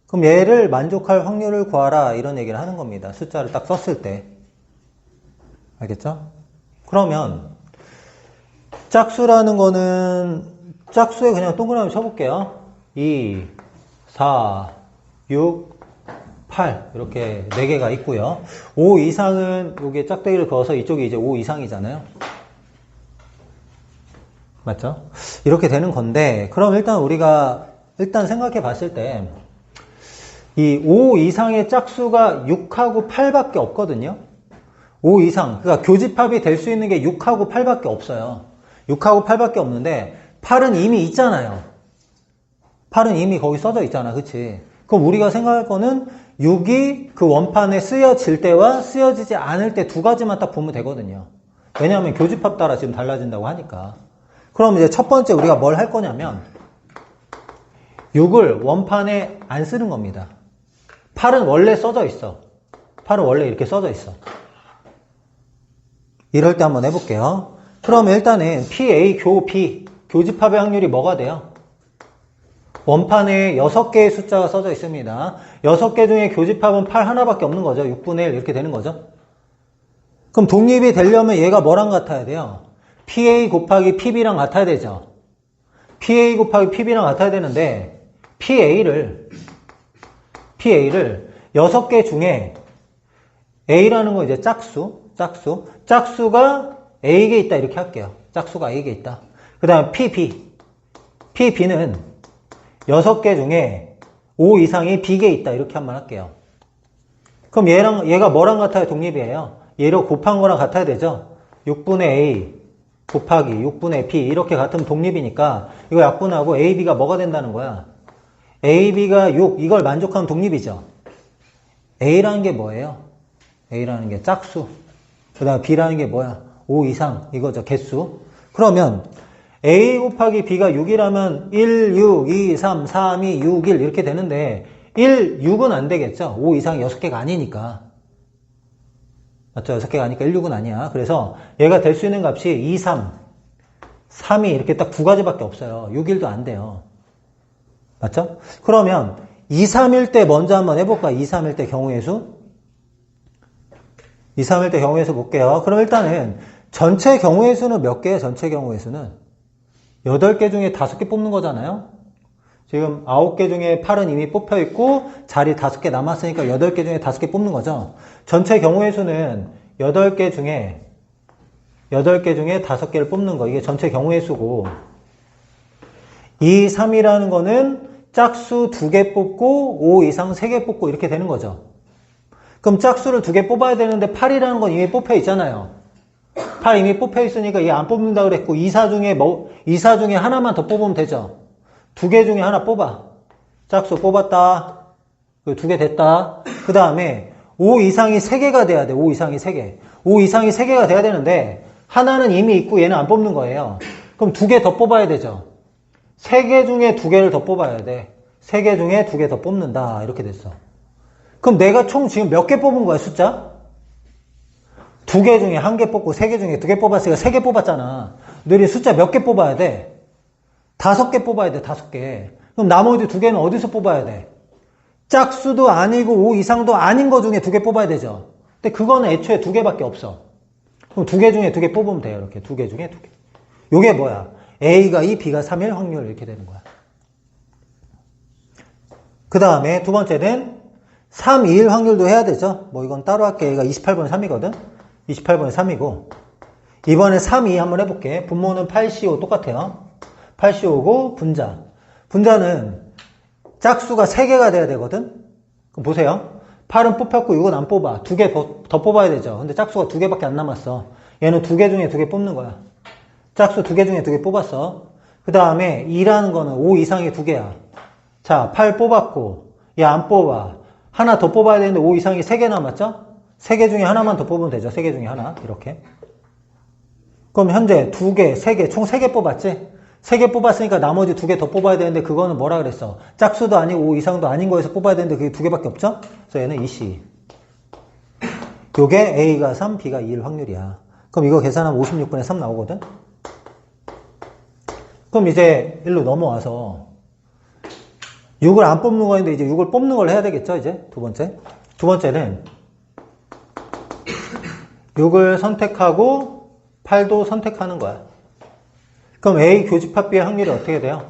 그럼 얘를 만족할 확률을 구하라 이런 얘기를 하는 겁니다. 숫자를 딱 썼을 때. 알겠죠? 그러면 짝수라는 거는 짝수에 그냥 동그라미 쳐볼게요. 2, 4, 6, 8 이렇게 4개가 있고요. 5 이상은 여기에 짝대기를 그어서 이쪽이 이제 5 이상이잖아요. 맞죠? 이렇게 되는 건데 그럼 일단 우리가 생각해 봤을 때 이 5 이상의 짝수가 6하고 8밖에 없거든요. 5 이상 그러니까 교집합이 될 수 있는 게 6하고 8밖에 없어요. 6하고 8밖에 없는데 8은 이미 있잖아요. 8은 이미 거기 써져 있잖아. 그치? 그럼 우리가 생각할 거는 6이 그 원판에 쓰여질 때와 쓰여지지 않을 때 두 가지만 딱 보면 되거든요. 왜냐하면 교집합 따라 지금 달라진다고 하니까. 그럼 이제 첫 번째 우리가 뭘 할 거냐면 6을 원판에 안 쓰는 겁니다. 8은 원래 써져 있어. 8은 원래 이렇게 써져 있어. 이럴 때 한번 해볼게요. 그럼 일단은 PA 교 B 교집합의 확률이 뭐가 돼요? 원판에 6개의 숫자가 써져 있습니다. 6개 중에 교집합은 8 하나밖에 없는 거죠. 6분의 1 이렇게 되는 거죠. 그럼 독립이 되려면 얘가 뭐랑 같아야 돼요? PA 곱하기 PB랑 같아야 되죠. PA 곱하기 PB랑 같아야 되는데 PA를 6개 중에 A라는 건 이제 짝수가 A개 있다 이렇게 할게요. 짝수가 A개 있다. 그 다음에 PB는 6개 중에 5 이상이 B개 있다 이렇게 한번 할게요. 그럼 얘가 뭐랑 같아야 독립이에요? 얘로 곱한 거랑 같아야 되죠. 6분의 A 곱하기 6분의 B 이렇게 같으면 독립이니까 이거 약분하고 AB가 뭐가 된다는 거야? AB가 6 이걸 만족하면 독립이죠. A라는 게 뭐예요? A라는 게 짝수. 그 다음에 B라는 게 뭐야? 5 이상 이거죠. 개수. 그러면 A 곱하기 B가 6이라면 1, 6, 2, 3, 3, 2, 6, 1 이렇게 되는데 1, 6은 안 되겠죠. 5 이상 6개가 아니니까. 맞죠? 6개가 아니니까 1, 6은 아니야. 그래서 얘가 될 수 있는 값이 2, 3, 3이 이렇게 딱 두 가지밖에 없어요. 6, 1도 안 돼요. 맞죠? 그러면 2, 3일 때 먼저 한번 해볼까? 2, 3일 때 경우의 수? 2, 3일 때 경우의 수 볼게요. 그럼 일단은 전체 경우의 수는 몇 개예요? 전체 경우의 수는 8개 중에 5개 뽑는 거잖아요. 지금 9개 중에 8은 이미 뽑혀 있고 자리 5개 남았으니까 8개 중에 5개 뽑는 거죠. 전체 경우의 수는 8개 중에 5개를 뽑는 거. 이게 전체 경우의 수고 2, 3이라는 거는 짝수 2개 뽑고 5 이상 3개 뽑고 이렇게 되는 거죠. 그럼 짝수를 2개 뽑아야 되는데 8이라는 건 이미 뽑혀 있잖아요. 8 이미 뽑혀 있으니까 얘 안 뽑는다 그랬고 2, 4 중에 하나만 더 뽑으면 되죠. 2개 중에 하나 뽑아. 짝수 뽑았다. 2개 됐다. 그 다음에 5 이상이 3개가 돼야 돼. 5 이상이 3개. 5 이상이 3개가 돼야 되는데 하나는 이미 있고 얘는 안 뽑는 거예요. 그럼 2개 더 뽑아야 되죠. 3개 중에 2개를 더 뽑아야 돼. 3개 중에 2개 더 뽑는다. 이렇게 됐어. 그럼 내가 총 지금 몇 개 뽑은 거야, 숫자? 2개 중에 1개 뽑고 3개 중에 2개 뽑았으니까 3개 뽑았잖아. 너희 숫자 몇 개 뽑아야 돼? 5개 뽑아야 돼, 5개. 그럼 나머지 2개는 어디서 뽑아야 돼? 짝수도 아니고 5 이상도 아닌 거 중에 2개 뽑아야 되죠. 근데 그거는 애초에 2개밖에 없어. 그럼 2개 중에 2개 뽑으면 돼요. 이렇게 2개 중에 2개. 요게 뭐야? A가 2, B가 3일 확률 이렇게 되는 거야. 그 다음에 두 번째는 3, 2일 확률도 해야 되죠. 뭐 이건 따로 할게. 얘가 28번에 3이거든. 28번에 3이고 이번에 3, 2 한번 해볼게. 분모는 8, C, 5 똑같아요. 8, C, 5고 분자는 짝수가 3개가 돼야 되거든. 그럼 보세요. 8은 뽑혔고 6은 안 뽑아. 2개 더 뽑아야 되죠. 근데 짝수가 2개밖에 안 남았어. 얘는 2개 중에 2개 뽑는 거야. 짝수 2개 중에 2개 뽑았어. 그 다음에 2라는 거는 5 이상이 2개야. 자, 8 뽑았고 얘 안 뽑아. 하나 더 뽑아야 되는데 5 이상이 3개 남았죠? 3개 중에 하나만 더 뽑으면 되죠. 3개 중에 하나. 이렇게. 그럼 현재 2개, 3개, 총 3개 뽑았지? 3개 뽑았으니까 나머지 2개 더 뽑아야 되는데 그거는 뭐라 그랬어? 짝수도 아니고 5 이상도 아닌 거에서 뽑아야 되는데 그게 2개밖에 없죠? 그래서 얘는 2C. 요게 A가 3, B가 2일 확률이야. 그럼 이거 계산하면 56분의 3 나오거든? 그럼 이제 일로 넘어와서 6을 안 뽑는 거인데 이제 6을 뽑는 걸 해야 되겠죠, 이제? 두 번째. 두 번째는 6을 선택하고 8도 선택하는 거야. 그럼 A 교집합 B의 확률이 어떻게 돼요?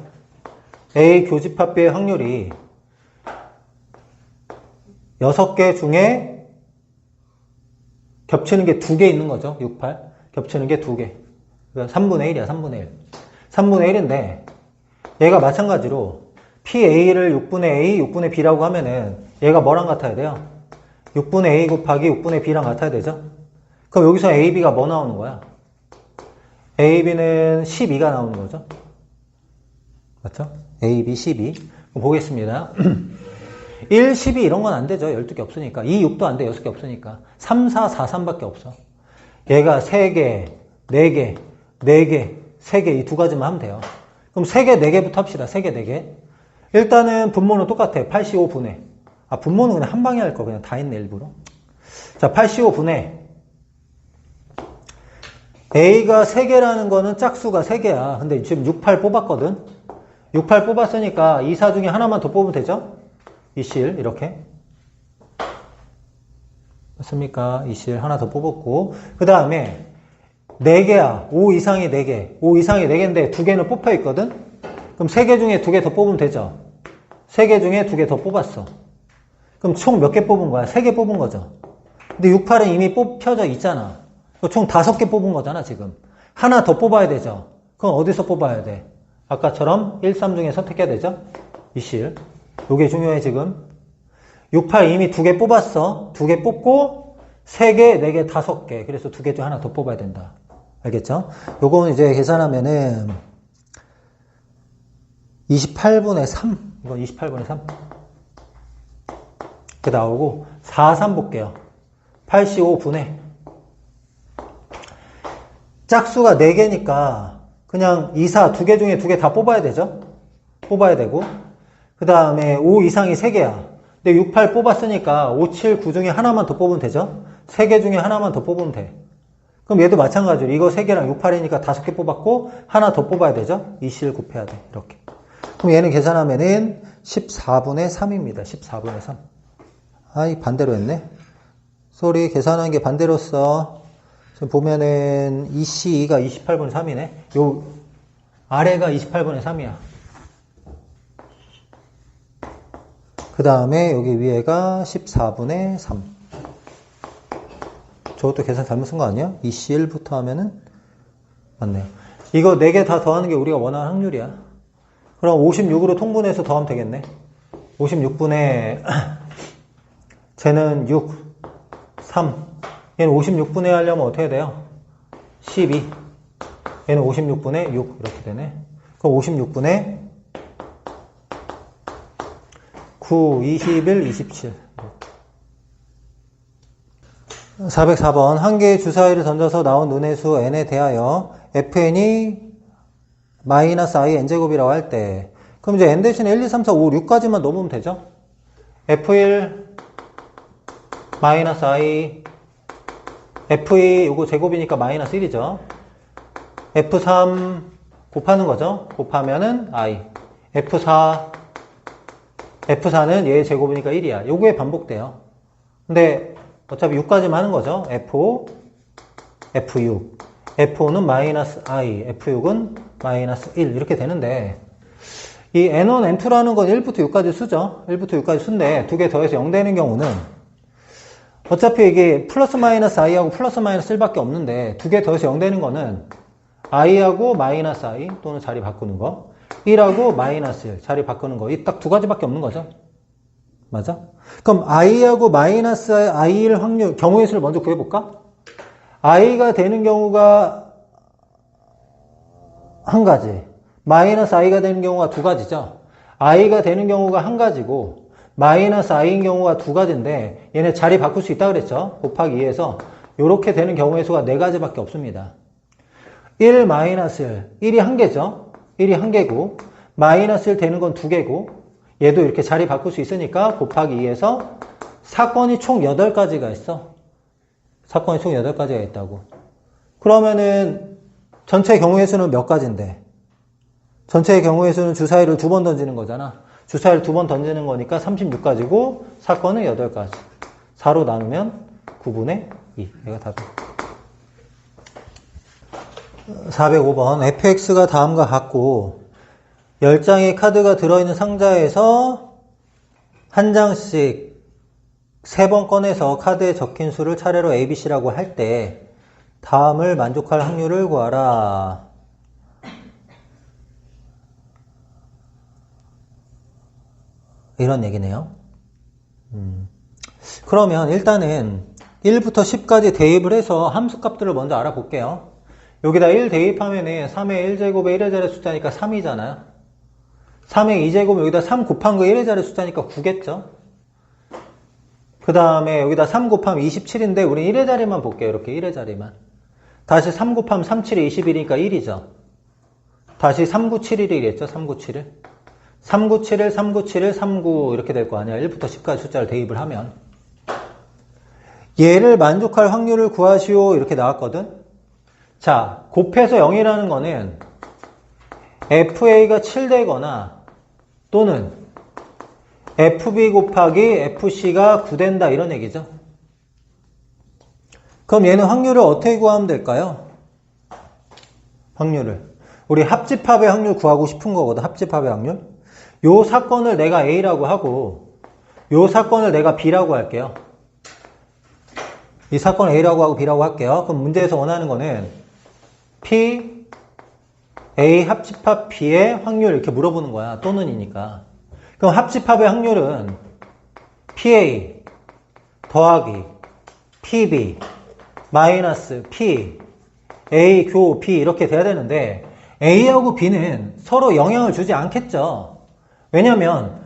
A 교집합 B의 확률이 6개 중에 겹치는 게 2개 있는 거죠. 6, 8. 겹치는 게 2개. 그러니까 3분의 1이야, 3분의 1. 3분의 1인데, 얘가 마찬가지로 PA를 6분의 A, 6분의 B라고 하면은 얘가 뭐랑 같아야 돼요? 6분의 A 곱하기 6분의 B랑 같아야 되죠? 그럼 여기서 AB가 뭐 나오는 거야? AB는 12가 나오는 거죠? 맞죠? AB 12. 그럼 보겠습니다. 1, 12 이런 건 안 되죠. 12개 없으니까. 2, 6도 안 돼. 6개 없으니까. 3, 4, 4, 3밖에 없어. 얘가 3개, 4개, 4개, 3개 이 두 가지만 하면 돼요. 그럼 3개, 4개부터 합시다. 3개, 4개. 일단은 분모는 똑같아. 85분의. 분모는 그냥 한 방에 할 거. 그냥 다 했네, 일부러. 자, 85분의. A가 3개라는 거는 짝수가 3개야. 근데 지금 6, 8 뽑았거든? 6, 8 뽑았으니까 2, 4 중에 하나만 더 뽑으면 되죠? 이실, 이렇게. 맞습니까? 이실 하나 더 뽑았고. 그 다음에 4개야. 5 이상이 4개. 5 이상이 4개인데 2개는 뽑혀 있거든? 그럼 3개 중에 2개 더 뽑으면 되죠? 3개 중에 2개 더 뽑았어. 그럼 총 몇 개 뽑은 거야? 3개 뽑은 거죠? 근데 6, 8은 이미 뽑혀져 있잖아. 총 5개 뽑은 거잖아, 지금. 하나 더 뽑아야 되죠? 그럼 어디서 뽑아야 돼? 아까처럼 1, 3 중에 선택해야 되죠? 이실. 요게 중요해, 지금. 6, 8 이미 2개 뽑았어. 2개 뽑고, 3개, 4개, 5개. 그래서 2개 중 하나 더 뽑아야 된다. 알겠죠? 요거는 이제 계산하면은, 28분의 3. 이건 28분의 3. 이렇게 나오고, 4, 3 볼게요. 85분의. 짝수가 4개니까, 그냥 2, 4, 2개 중에 2개 다 뽑아야 되죠? 뽑아야 되고. 그 다음에 5 이상이 3개야. 근데 6, 8 뽑았으니까 5, 7, 9 중에 하나만 더 뽑으면 되죠? 3개 중에 하나만 더 뽑으면 돼. 그럼 얘도 마찬가지로 이거 3개랑 6, 8이니까 5개 뽑았고 하나 더 뽑아야 되죠? 이실 곱해야 돼. 이렇게. 그럼 얘는 계산하면은 14분의 3입니다. 14분의 3. 아이, 반대로 했네. 쏘리, 계산한 게 반대로 써. 지금 보면은 EC가 28분의 3이네. 요 아래가 28분의 3이야. 그 다음에 여기 위에가 14분의 3. 저것도 계산 잘못 쓴 거 아니야? EC1부터 하면은 맞네요. 이거 4개 다 더하는 게 우리가 원하는 확률이야. 그럼 56으로 통분해서 더하면 되겠네. 56분의 쟤는 6, 3. 얘는 56분의 하려면 어떻게 돼요? 12. 얘는 56분의 6 이렇게 되네. 그럼 56분의 9, 21, 27. 404번. 한 개의 주사위를 던져서 나온 눈의 수 n에 대하여 fn이 마이너스 i n제곱이라고 할 때, 그럼 이제 n 대신에 1, 2, 3, 4, 5, 6까지만 넣으면 되죠? f1 마이너스 i f2 요거 제곱이니까 마이너스 1이죠. f3 곱하는 거죠. 곱하면은 i. F4는 얘의 제곱이니까 1이야. 요게 반복돼요. 근데 어차피 6까지만 하는 거죠. F5, F6. F5는 마이너스 I, F6은 마이너스 1 이렇게 되는데 이 N1, N2라는 건 1부터 6까지 쓰죠. 1부터 6까지 쓴데 2개 더해서 0 되는 경우는 어차피 이게 플러스 마이너스 I하고 플러스 마이너스 1밖에 없는데 2개 더해서 0 되는 거는 I하고 마이너스 I 또는 자리 바꾸는 거 1하고 마이너스 1 자리 바꾸는 거 이 딱 두 가지밖에 없는 거죠. 맞아? 그럼 I하고 마이너스 I일 확률 경우의 수를 먼저 구해볼까? I가 되는 경우가 한 가지 마이너스 I가 되는 경우가 두 가지죠. I가 되는 경우가 한 가지고 마이너스 I인 경우가 두 가지인데 얘네 자리 바꿀 수 있다 그랬죠. 곱하기 2에서 이렇게 되는 경우의 수가 네 가지밖에 없습니다. 1 마이너스 1 1이 한 개죠. 1이 한 개고 마이너스 1 되는 건 두 개고 얘도 이렇게 자리 바꿀 수 있으니까 곱하기 2에서 사건이 총 8가지가 있어. 사건이 총 8가지가 있다고. 그러면은 전체 경우의 수는 몇 가지인데? 전체의 경우의 수는 주사위를 2번 던지는 거잖아. 주사위를 2번 던지는 거니까 36가지고 사건은 8가지. 4로 나누면 9분의 2. 얘가 답이야. 405번. fx가 다음과 같고 10장의 카드가 들어있는 상자에서 한 장씩 3번 꺼내서 카드에 적힌 수를 차례로 A, B, C라고 할 때 다음을 만족할 확률을 구하라. 이런 얘기네요. 그러면 일단은 1부터 10까지 대입을 해서 함수값들을 먼저 알아볼게요. 여기다 1 대입하면은 3의 1제곱의 1의 자리 숫자니까 3이잖아요. 3의 2제곱 여기다 3 곱한 거 1의 자리 숫자니까 9겠죠. 그 다음에 여기다 3 곱하면 27인데 우린 1의 자리만 볼게요. 이렇게 1의 자리만. 다시 3 곱하면 3, 7이 21이니까 1이죠. 다시 3, 9, 7, 1이겠죠. 3, 9, 7일. 3, 9, 7일, 3, 9, 7일, 3, 9 이렇게 될 거 아니야. 1부터 10까지 숫자를 대입을 하면. 얘를 만족할 확률을 구하시오. 이렇게 나왔거든. 자, 곱해서 0이라는 거는 FA가 7되거나 또는 FB 곱하기 FC가 9된다 이런 얘기죠. 그럼 얘는 확률을 어떻게 구하면 될까요? 확률을. 우리 합집합의 확률 구하고 싶은 거거든. 합집합의 확률. 요 사건을 내가 A라고 하고 요 사건을 내가 B라고 할게요. 이 사건을 A라고 하고 B라고 할게요. 그럼 문제에서 원하는 거는 P, A 합집합 B의 확률 이렇게 물어보는 거야. 또는이니까. 그럼 합집합의 확률은 PA 더하기 PB 마이너스 P, A 교 B 이렇게 돼야 되는데 A하고 B는 서로 영향을 주지 않겠죠. 왜냐면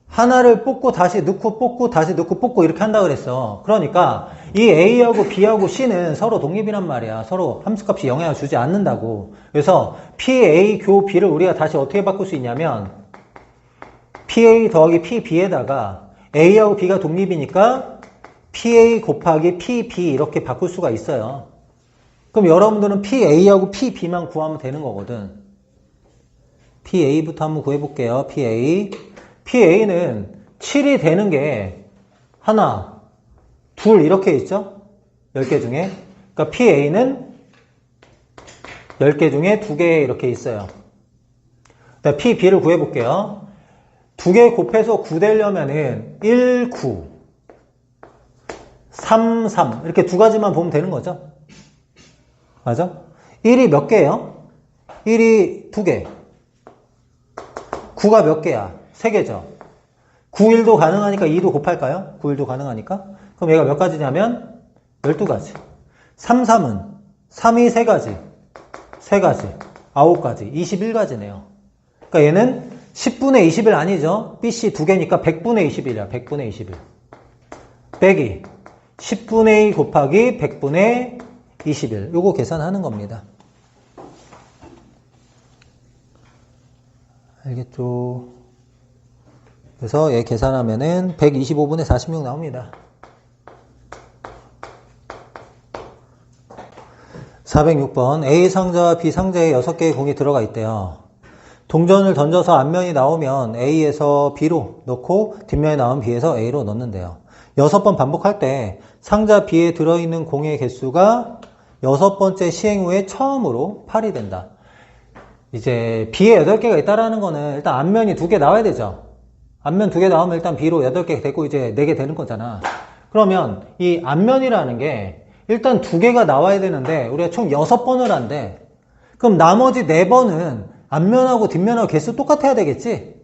하나를 뽑고 다시 넣고 뽑고 다시 넣고 뽑고 이렇게 한다 그랬어. 그러니까 이 A하고 B하고 C는 서로 독립이란 말이야. 서로 함수값이 영향을 주지 않는다고. 그래서 PA 교 B를 우리가 다시 어떻게 바꿀 수 있냐면 PA 더하기 PB에다가 A하고 B가 독립이니까 PA 곱하기 PB 이렇게 바꿀 수가 있어요. 그럼 여러분들은 PA하고 PB만 구하면 되는 거거든. PA부터 한번 구해볼게요. PA는 7이 되는 게 하나, 둘 이렇게 있죠? 10개 중에. 그러니까 PA는 10개 중에 2개 이렇게 있어요. PB를 구해볼게요. 2개 곱해서 9 되려면은 1, 9, 3, 3 이렇게 두 가지만 보면 되는 거죠. 맞아? 1이 몇 개예요? 1이 2개. 9가 몇 개야? 3개죠. 9, 1도 가능하니까 2도 곱할까요? 9, 1도 가능하니까. 그럼 얘가 몇 가지냐면 12가지. 3, 3은 3이 3가지. 3가지. 9가지. 21가지네요. 그러니까 얘는 10분의 21 아니죠? BC 2개니까 100분의 21이야. 100분의 21. 빼기 10분의 2 곱하기 100분의 21. 요거 계산하는 겁니다. 알겠죠? 그래서 얘 계산하면은 125분의 46 나옵니다. 406번. A 상자와 B 상자에 6개의 공이 들어가 있대요. 동전을 던져서 앞면이 나오면 A에서 B로 넣고 뒷면이 나오면 B에서 A로 넣는데요. 6번 반복할 때 상자 B에 들어있는 공의 개수가 6번째 시행 후에 처음으로 8이 된다. 이제 B에 8개가 있다라는 거는 일단 앞면이 2개 나와야 되죠. 앞면 2개 나오면 일단 B로 8개 되고 이제 4개 되는 거잖아. 그러면 이 앞면이라는 게 일단 2개가 나와야 되는데 우리가 총 6번을 한대. 그럼 나머지 4번은 앞면하고 뒷면하고 개수 똑같아야 되겠지?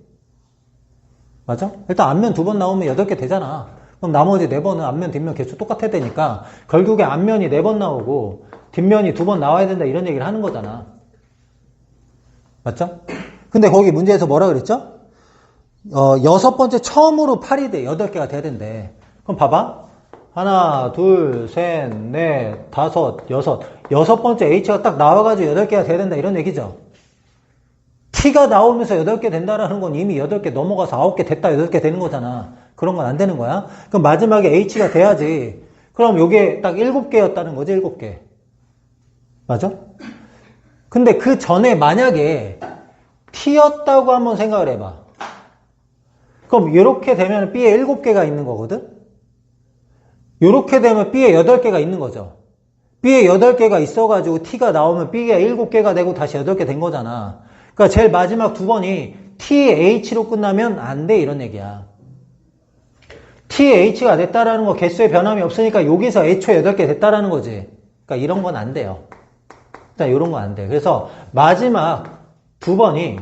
맞아? 일단 앞면 2번 나오면 8개 되잖아. 그럼 나머지 4번은 앞면, 뒷면 개수 똑같아야 되니까 결국에 앞면이 4번 나오고 뒷면이 2번 나와야 된다 이런 얘기를 하는 거잖아. 맞죠? 근데 거기 문제에서 뭐라 그랬죠? 6번째 처음으로 8이 돼. 8개가 돼야 된대. 그럼 봐봐. 하나, 둘, 셋, 넷, 다섯, 여섯. 6번째 H가 딱 나와가지고 8개가 돼야 된다 이런 얘기죠. T가 나오면서 8개 된다라는 건 이미 8개 넘어가서 9개 됐다 8개 되는 거잖아. 그런 건 안 되는 거야. 그럼 마지막에 H가 돼야지. 그럼 요게 딱 7개였다는 거지, 7개. 맞아? 근데 그 전에 만약에 t였다고 한번 생각을 해봐. 그럼 이렇게 되면 b에 7개가 있는 거거든? 이렇게 되면 b에 8개가 있는 거죠. b에 8개가 있어가지고 t가 나오면 b가 7개가 되고 다시 8개 된 거잖아. 그러니까 제일 마지막 두 번이 th로 끝나면 안 돼, 이런 얘기야. th가 됐다라는 거 개수의 변함이 없으니까 여기서 애초에 8개 됐다라는 거지. 그러니까 이런 건 안 돼요. 일단 이런 건 안 돼. 그래서 마지막 두 번이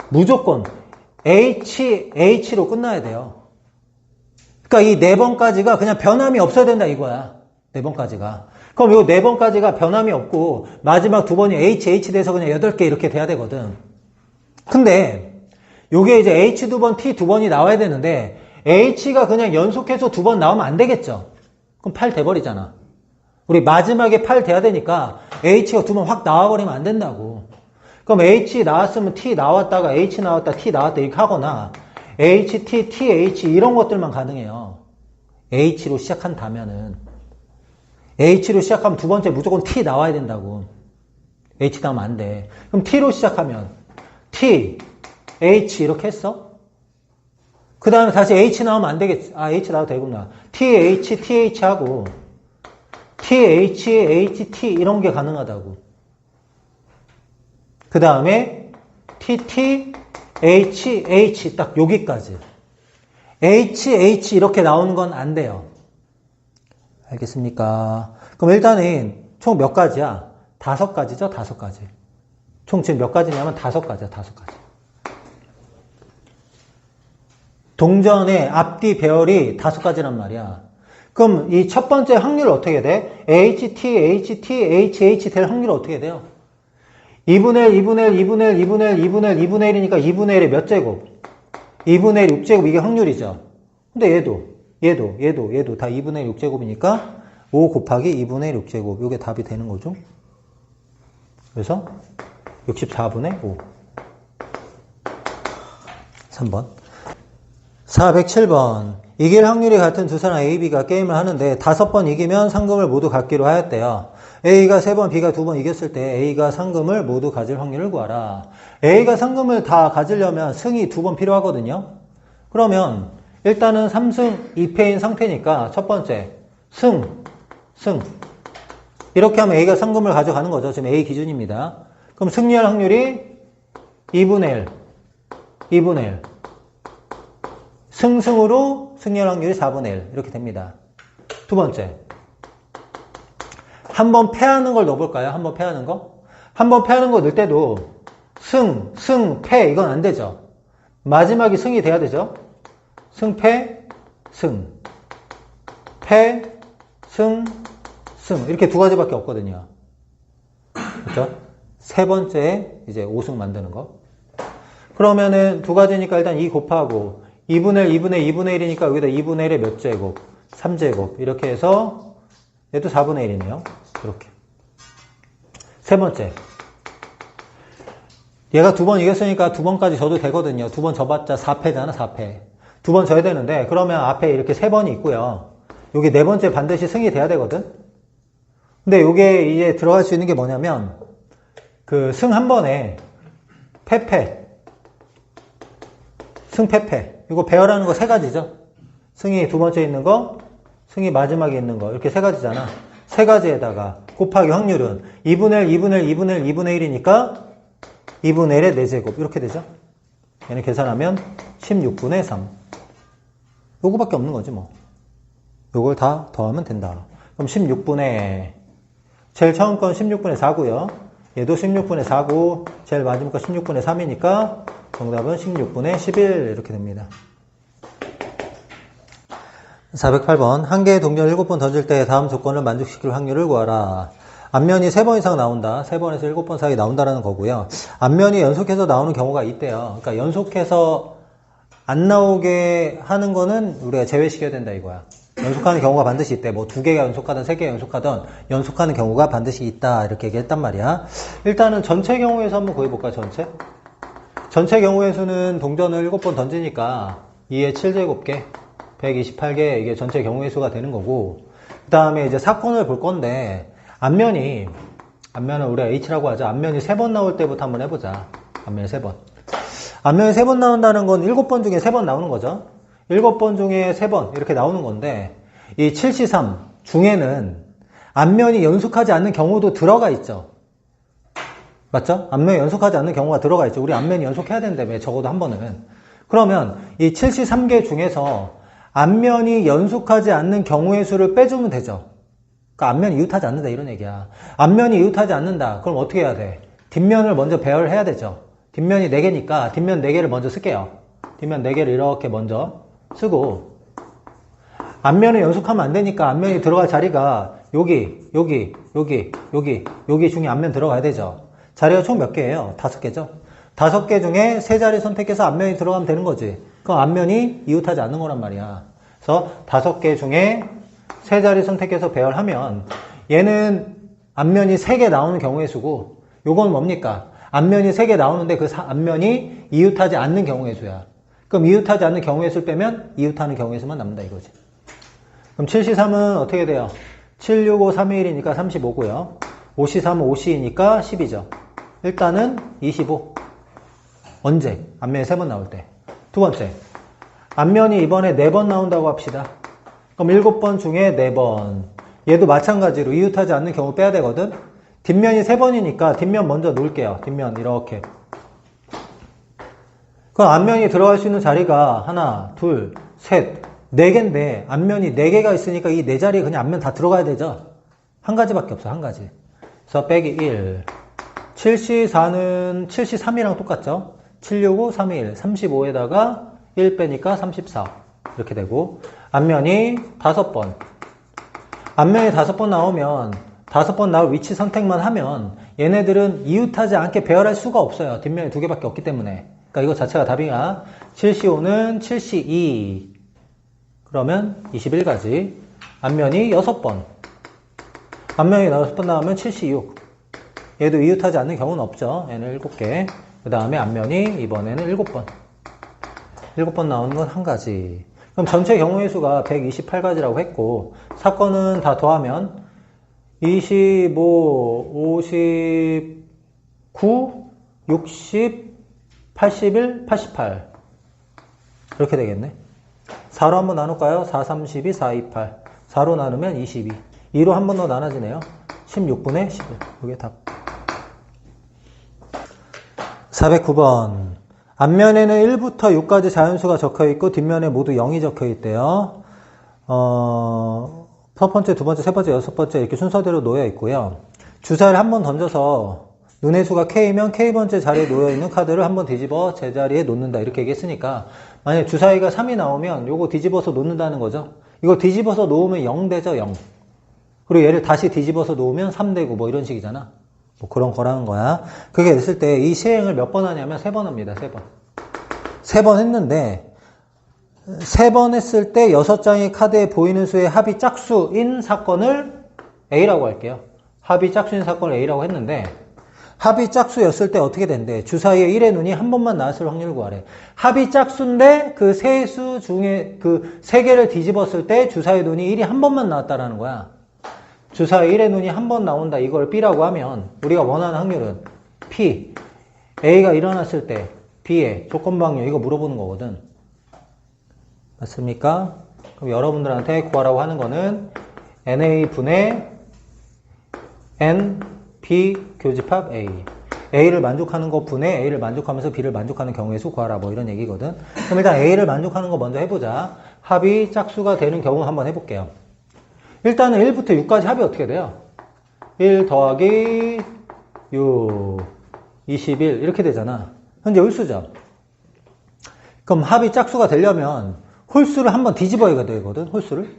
무조건 h로 끝나야 돼요. 그러니까 이 4번까지가 그냥 변함이 없어야 된다 이거야. 4번까지가. 그럼 이 4번까지가 변함이 없고 마지막 두 번이 h 돼서 그냥 8개 이렇게 돼야 되거든. 근데 요게 이제 h 두 번, t 두 번이 나와야 되는데 h가 그냥 연속해서 두 번 나오면 안 되겠죠. 그럼 8 돼버리잖아. 우리 마지막에 8 돼야 되니까 h가 두 번 확 나와버리면 안 된다고. 그럼 h 나왔으면 t 나왔다가 h 나왔다 t 나왔다 이렇게 하거나 ht, th 이런 것들만 가능해요. h로 시작한다면은 h로 시작하면 두 번째 무조건 t 나와야 된다고. h 나오면 안 돼. 그럼 t로 시작하면 t, h 이렇게 했어? 그 다음에 다시 h 나오면 안 되겠지. 아, h 나와도 되구나. th, th 하고 th, ht 이런 게 가능하다고. 그 다음에 tt, h 딱 여기까지. h 이렇게 나오는 건 안 돼요. 알겠습니까? 그럼 일단은 총 몇 가지야? 5가지죠? 5가지. 총 지금 몇 가지냐면 5가지야, 5가지. 동전의 앞뒤 배열이 5가지란 말이야. 그럼 이 첫 번째 확률 어떻게 돼? HT, HT, HH 될 확률 어떻게 돼요? 2분의 1, 2분의 1, 2분의 1, 2분의 1, 2분의 1, 2분의 1이니까 2분의 1의 몇 제곱? 2분의 1, 6제곱 이게 확률이죠. 근데 얘도 다 2분의 1, 6제곱이니까 5 곱하기 2분의 1, 6제곱 이게 답이 되는 거죠. 그래서 64분의 5. 3번. 407번. 이길 확률이 같은 두 사람 A, B가 게임을 하는데 5번 이기면 상금을 모두 갖기로 하였대요. A가 3번, B가 2번 이겼을 때 A가 상금을 모두 가질 확률을 구하라. A가 상금을 다 가지려면 승이 2번 필요하거든요. 그러면 일단은 3승 2패인 상태니까 첫 번째 승. 이렇게 하면 A가 상금을 가져가는 거죠. 지금 A 기준입니다. 그럼 승리할 확률이 2분의 1. 승으로 승리할 확률이 4분의 1 이렇게 됩니다. 두 번째, 한번 패하는 걸 넣어볼까요? 한번 패하는 거? 한번 패하는 거 넣을 때도 패 이건 안 되죠. 마지막이 승이 돼야 되죠. 패, 이렇게 두 가지밖에 없거든요. 그렇죠? 세 번째 이제 5승 만드는 거. 그러면은 두 가지니까 일단 2 곱하고 2분의 1, 2분의 1이니까 여기다 2분의 1의 몇 제곱? 3제곱. 이렇게 해서 얘도 4분의 1이네요. 이렇게. 세 번째. 얘가 두 번 이겼으니까 두 번까지 져도 되거든요. 두 번 져봤자 4패잖아, 4패. 두 번 져야 되는데 그러면 앞에 이렇게 세 번이 있고요. 여기 네 번째 반드시 승이 돼야 되거든. 근데 요게 이제 들어갈 수 있는 게 뭐냐면 그 승 한 번에 패패. 승패패. 이거 배열하는 거 세 가지죠. 승이 두 번째 있는 거, 승이 마지막에 있는 거. 이렇게 세 가지잖아. 세 가지에다가 곱하기 확률은 2분의 1, 2분의 1, 2분의 1, 2분의 1이니까 2분의 1의 4제곱. 이렇게 되죠. 얘는 계산하면 16분의 3. 요거밖에 없는 거지 뭐. 요걸 다 더하면 된다. 그럼 16분의 제일 처음 건 16분의 4고요. 얘도 16분의 4고 제일 마지막 거 16분의 3이니까 정답은 16분의 11 이렇게 됩니다. 408번. 한 개의 동전 7번 던질 때 다음 조건을 만족시킬 확률을 구하라. 앞면이 3번 이상 나온다. 3번에서 7번 사이 나온다라는 거고요. 앞면이 연속해서 나오는 경우가 있대요. 그러니까 연속해서 안 나오게 하는 거는 우리가 제외시켜야 된다 이거야. 연속하는 경우가 반드시 있대. 뭐 2개가 연속하든 3개가 연속하든 연속하는 경우가 반드시 있다. 이렇게 얘기했단 말이야. 일단은 전체 경우에서 한번 구해볼까, 전체 경우의 수는 동전을 7번 던지니까 2의 7제곱개, 128개 이게 전체 경우의 수가 되는 거고 그 다음에 이제 사건을 볼 건데 앞면이 앞면은 우리가 H라고 하죠. 앞면이 3번 나올 때부터 한번 해보자. 앞면이 3번. 앞면이 3번 나온다는 건 7번 중에 3번 나오는 거죠. 7번 중에 3번 이렇게 나오는 건데 이 7C3 중에는 앞면이 연속하지 않는 경우도 들어가 있죠. 맞죠? 앞면이 연속하지 않는 경우가 들어가 있죠. 우리 앞면이 연속해야 된다며 적어도 한 번은. 그러면 이 7C3개 중에서 앞면이 연속하지 않는 경우의 수를 빼주면 되죠. 그러니까 앞면이 이웃하지 않는다 이런 얘기야. 앞면이 이웃하지 않는다. 그럼 어떻게 해야 돼? 뒷면을 먼저 배열을 해야 되죠. 뒷면이 4개니까 뒷면 4개를 먼저 쓸게요. 뒷면 4개를 이렇게 먼저 쓰고 앞면을 연속하면 안 되니까 앞면이 들어갈 자리가 여기 중에 앞면 들어가야 되죠. 자리가 총 몇 개예요? 5개죠. 5개 중에 3자리 선택해서 앞면이 들어가면 되는 거지. 그럼 앞면이 이웃하지 않는 거란 말이야. 그래서 5개 중에 3자리 선택해서 배열하면 얘는 앞면이 3개 나오는 경우의 수고 요건 뭡니까? 앞면이 3개 나오는데 그 앞면이 이웃하지 않는 경우의 수야. 그럼 이웃하지 않는 경우의 수를 빼면 이웃하는 경우의 수만 남는다 이거지. 그럼 7C3은 어떻게 돼요? 7, 6, 5, 3, 1이니까 35고요. 5C3은 5C이니까 10이죠. 일단은 25. 언제? 앞면이 3번 나올 때. 두 번째. 앞면이 이번에 4번 나온다고 합시다. 그럼 7번 중에 4번. 얘도 마찬가지로 이웃하지 않는 경우 빼야 되거든? 뒷면이 3번이니까 뒷면 먼저 놓을게요. 뒷면 이렇게. 그럼 앞면이 들어갈 수 있는 자리가 하나, 둘, 셋, 4개인데 앞면이 4개가 있으니까 이 4자리에 그냥 앞면 다 들어가야 되죠? 한 가지밖에 없어, 한 가지. 그래서 빼기 1. 7C4는 7C3이랑 똑같죠? 765, 321, 35에다가 1 빼니까 34 이렇게 되고 앞면이 5번 앞면이 5번 나오면 5번 나올 위치 선택만 하면 얘네들은 이웃하지 않게 배열할 수가 없어요. 뒷면이 2개밖에 없기 때문에. 그러니까 이거 자체가 답이야. 7C5는 7C2 그러면 21가지 앞면이 6번 앞면이 6번 나오면 7C6 얘도 이웃하지 않는 경우는 없죠. 얘는 7개 그 다음에 앞면이 이번에는 7번. 7번 나오는 건 한 가지. 그럼 전체 경우의 수가 128가지라고 했고, 사건은 다 더하면 25, 59, 60, 81, 88. 이렇게 되겠네. 4로 한번 나눌까요? 4, 32, 4, 28. 4로 나누면 22. 2로 한 번 더 나눠지네요. 16분의 11. 이게 답. 409번. 앞면에는 1부터 6까지 자연수가 적혀있고 뒷면에 모두 0이 적혀있대요. 첫 번째, 두 번째, 세 번째, 여섯 번째 이렇게 순서대로 놓여 있고요. 주사를 한번 던져서 눈의 수가 K면 K번째 자리에 놓여있는 카드를 한번 뒤집어 제자리에 놓는다 이렇게 얘기했으니까 만약에 주사위가 3이 나오면 요거 뒤집어서 놓는다는 거죠. 이거 뒤집어서 놓으면 0 되죠, 0. 그리고 얘를 다시 뒤집어서 놓으면 3 되고 뭐 이런 식이잖아. 뭐 그런 거라는 거야. 그게 됐을 때 이 시행을 몇 번 하냐면 3번 합니다. 3번. 3번 했는데 3번 했을 때 6장의 카드에 보이는 수의 합이 짝수인 사건을 A라고 할게요. 합이 짝수인 사건을 A라고 했는데 합이 짝수였을 때 어떻게 된대? 주사위에 1의 눈이 한 번만 나왔을 확률을 구하래. 합이 짝수인데 그 세 수 중에 그 3개를 뒤집었을 때 주사위 눈이 1이 한 번만 나왔다라는 거야. 주사위 1의 눈이 한 번 나온다. 이걸 B라고 하면 우리가 원하는 확률은 P. A가 일어났을 때 B의 조건부 확률 이거 물어보는 거거든. 맞습니까? 그럼 여러분들한테 구하라고 하는 거는 NA분의 N, B 교집합 A. A를 만족하는 거 분의 A를 만족하면서 B를 만족하는 경우의 수 구하라 뭐 이런 얘기거든. 그럼 일단 A를 만족하는 거 먼저 해보자. 합이 짝수가 되는 경우 한번 해볼게요. 일단은 1부터 6까지 합이 어떻게 돼요? 1 더하기 6, 21 이렇게 되잖아. 현재 홀수죠. 그럼 합이 짝수가 되려면 홀수를 한번 뒤집어야 되거든. 홀수를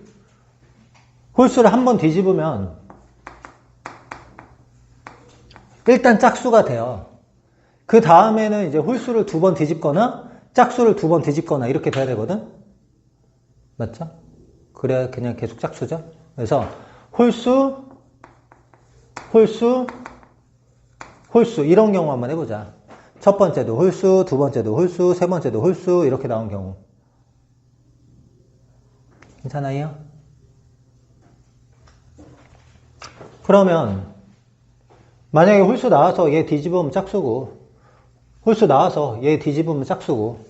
한번 뒤집으면 일단 짝수가 돼요. 그 다음에는 이제 홀수를 2번 뒤집거나 짝수를 2번 뒤집거나 이렇게 돼야 되거든. 맞죠? 그래야 그냥 계속 짝수죠. 그래서 홀수 이런 경우 한번 해보자. 첫 번째도 홀수, 두 번째도 홀수, 세 번째도 홀수 이렇게 나온 경우. 괜찮아요? 그러면 만약에 홀수 나와서 얘 뒤집으면 짝수고, 홀수 나와서 얘 뒤집으면 짝수고,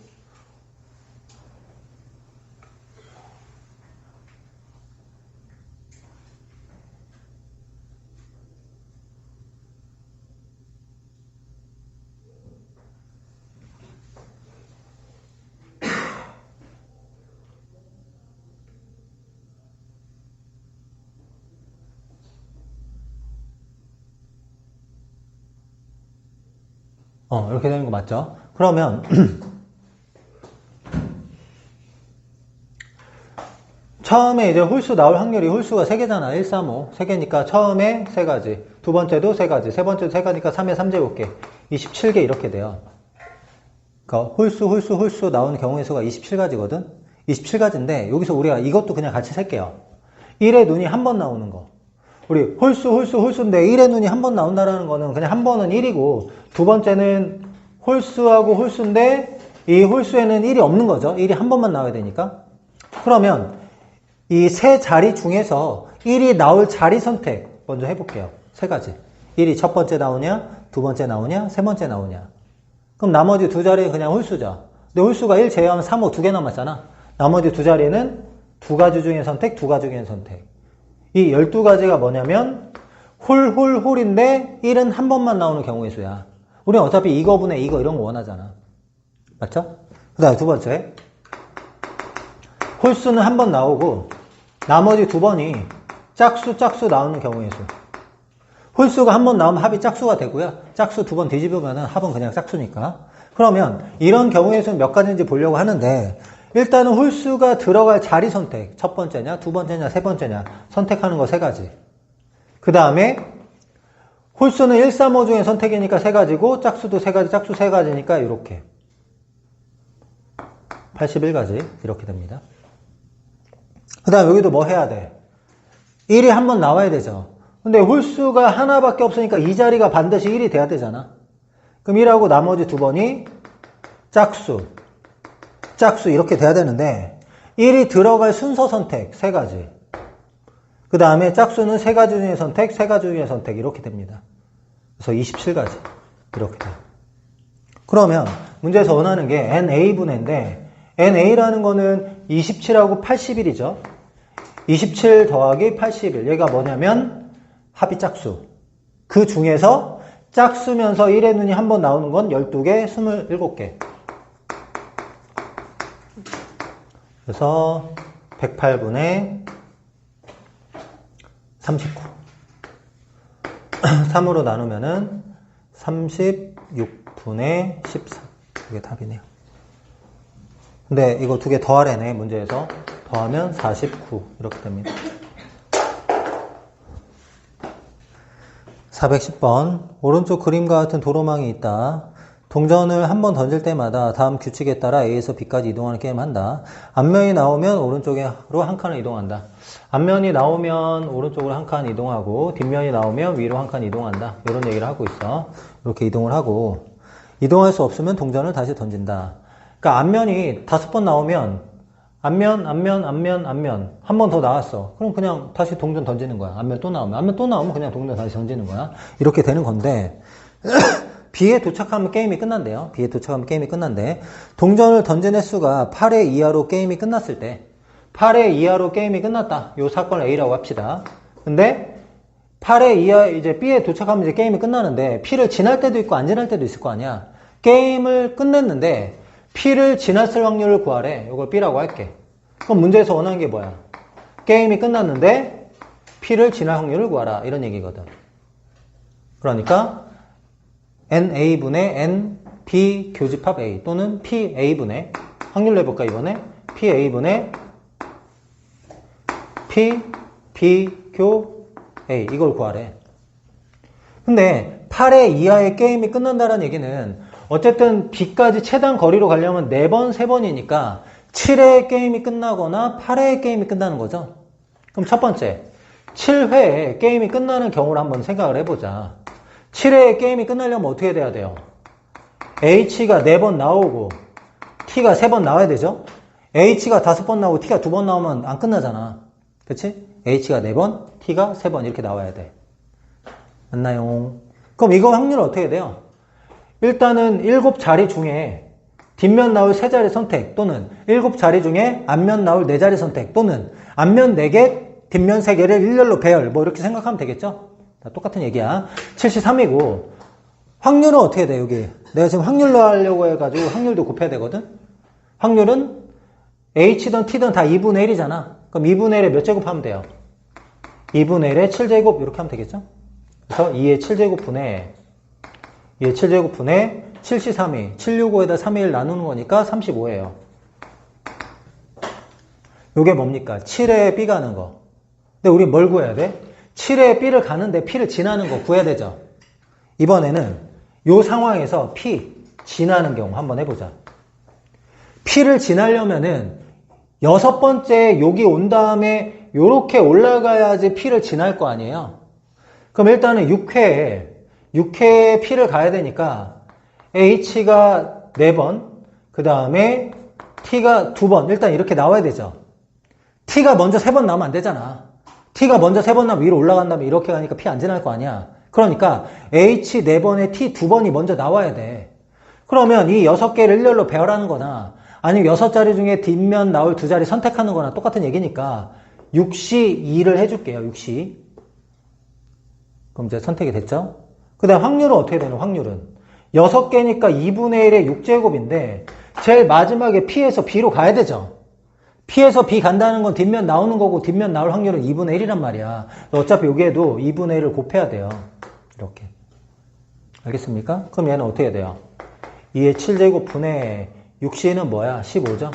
이렇게 되는 거 맞죠? 그러면 처음에 이제 홀수 나올 확률이 홀수가 3개잖아. 1, 3, 5. 3개니까 처음에 3가지, 두 번째도 3가지, 세 번째도 3가니까 3에 3제곱개, 27개 이렇게 돼요. 그러니까 홀수 나오는 경우의 수가 27가지거든? 27가지인데 여기서 우리가 이것도 그냥 같이 셀게요. 1의 눈이 한 번 나오는 거. 우리 홀수인데 1의 눈이 한 번 나온다라는 거는 그냥 한 번은 1이고 두 번째는 홀수하고 홀수인데 이 홀수에는 1이 없는 거죠. 1이 한 번만 나와야 되니까. 그러면 이 세 자리 중에서 1이 나올 자리 선택 먼저 해볼게요. 세 가지. 1이 첫 번째 나오냐, 두 번째 나오냐, 세 번째 나오냐. 그럼 나머지 두 자리는 그냥 홀수죠. 근데 홀수가 1 제외하면 3, 5 두 개 남았잖아. 나머지 두 자리는 두 가지 중에 선택, 두 가지 중에 선택. 이 12가지가 뭐냐면 홀인데 1은 한 번만 나오는 경우의 수야. 우리는 어차피 이거분의 이거 이런 거 원하잖아. 맞죠? 그 다음에 두 번째. 홀수는 한 번 나오고 나머지 두 번이 짝수 나오는 경우의 수. 홀수가 한 번 나오면 합이 짝수가 되고요. 짝수 두 번 뒤집으면 합은 그냥 짝수니까. 그러면 이런 경우의 수는 몇 가지인지 보려고 하는데 일단은 홀수가 들어갈 자리 선택. 첫 번째냐, 두 번째냐, 세 번째냐 선택하는 거 세 가지. 그 다음에 홀수는 1, 3, 5 중에 선택이니까 세 가지고 짝수도 세 가지, 짝수 세 가지니까 이렇게 81가지 이렇게 됩니다. 그 다음 여기도 뭐 해야 돼? 1이 한 번 나와야 되죠. 근데 홀수가 하나밖에 없으니까 이 자리가 반드시 1이 돼야 되잖아. 그럼 1하고 나머지 두 번이 짝수 이렇게 돼야 되는데 1이 들어갈 순서 선택 세 가지. 그 다음에 짝수는 세 가지 중에 선택, 세 가지 중에 선택 이렇게 됩니다. 그래서 27가지 이렇게 돼요. 그러면 문제에서 원하는 게 NA분해인데 NA라는 거는 27하고 81이죠. 27 더하기 81. 얘가 뭐냐면 합이 짝수. 그 중에서 짝수면서 1의 눈이 한 번 나오는 건 12개, 27개. 그래서 108분의 39. 3으로 나누면은 36분의 14. 이게 답이네요. 근데 이거 두 개 더하래네, 문제에서. 더하면 49. 이렇게 됩니다. 410번. 오른쪽 그림과 같은 도로망이 있다. 동전을 한 번 던질 때마다 다음 규칙에 따라 A에서 B까지 이동하는 게임을 한다. 앞면이 나오면 오른쪽으로 한 칸을 이동한다. 앞면이 나오면 오른쪽으로 한 칸 이동하고 뒷면이 나오면 위로 한 칸 이동한다. 이런 얘기를 하고 있어. 이렇게 이동을 하고 이동할 수 없으면 동전을 다시 던진다. 그러니까 앞면이 5번 나오면 앞면 한 번 더 나왔어. 그럼 그냥 다시 동전 던지는 거야. 앞면 또 나오면 그냥 동전 다시 던지는 거야. 이렇게 되는 건데 B에 도착하면 게임이 끝난대요. B에 도착하면 게임이 끝난대. 동전을 던진 횟수가 8회 이하로 게임이 끝났을 때 8회 이하로 게임이 끝났다. 요 사건을 A라고 합시다. 근데 8회 이하 이제 B에 도착하면 이제 게임이 끝나는데 P를 지날 때도 있고 안 지날 때도 있을 거 아니야. 게임을 끝냈는데 P를 지났을 확률을 구하래. 이걸 B라고 할게. 그럼 문제에서 원하는 게 뭐야? 게임이 끝났는데 P를 지날 확률을 구하라. 이런 얘기거든. 그러니까 NA분의 NB 교집합 A 또는 PA분의 확률로 해볼까 이번에? PA분의 PB교 A 이걸 구하래. 근데 8회 이하의 게임이 끝난다는 얘기는 어쨌든 B까지 최단 거리로 가려면 4번, 3번이니까 7회의 게임이 끝나거나 8회의 게임이 끝나는 거죠. 그럼 첫 번째 7회에 게임이 끝나는 경우를 한번 생각을 해보자. 7회의 게임이 끝나려면 어떻게 돼야 돼요? H가 4번 나오고 T가 3번 나와야 되죠? H가 5번 나오고 T가 2번 나오면 안 끝나잖아. 그치? H가 4번, T가 3번 이렇게 나와야 돼. 맞나요? 그럼 이거 확률은 어떻게 돼요? 일단은 7자리 중에 뒷면 나올 3자리 선택 또는 7자리 중에 앞면 나올 4자리 선택 또는 앞면 4개, 뒷면 3개를 일렬로 배열 뭐 이렇게 생각하면 되겠죠? 다 똑같은 얘기야. 73이고 확률은 어떻게 돼 여기? 내가 지금 확률로 하려고 해가지고 확률도 곱해야 되거든? 확률은 H든 T든 다 2분의 1이잖아. 그럼 2분의 1에 몇 제곱하면 돼요? 2분의 1에 7제곱 이렇게 하면 되겠죠? 그래서 2의 7제곱분의 2의 7제곱분의 7C3이 765에다 3의 1 나누는 거니까 35예요. 요게 뭡니까? 7에 B 가는 거. 근데 우리 뭘 구해야 돼? 7에 B를 가는데 P를 지나는 거 구해야 되죠. 이번에는 요 상황에서 P 지나는 경우 한번 해보자. P를 지나려면은 6번째 여기 온 다음에 요렇게 올라가야지 P를 지날 거 아니에요. 그럼 일단은 6회에 P를 가야 되니까 H가 4번, 그 다음에 T가 2번, 일단 이렇게 나와야 되죠. T가 먼저 3번 나오면 안 되잖아. T가 먼저 3번 나오면 위로 올라간 다음에 이렇게 가니까 P 안 지날 거 아니야. 그러니까 H 4번에 T 2번이 먼저 나와야 돼. 그러면 이 6개를 일렬로 배열하는 거나 아니면 6자리 중에 뒷면 나올 2자리 선택하는 거나 똑같은 얘기니까 6시 2를 해줄게요. 6시. 그럼 이제 선택이 됐죠? 그 다음 확률은 어떻게 되는 확률은? 6개니까 2분의 1의 6제곱인데 제일 마지막에 P에서 B로 가야 되죠? P에서 B 간다는 건 뒷면 나오는 거고 뒷면 나올 확률은 2분의 1이란 말이야. 어차피 여기에도 2분의 1을 곱해야 돼요. 이렇게. 알겠습니까? 그럼 얘는 어떻게 돼요? 2의 7제곱분의 6C는 뭐야? 15죠?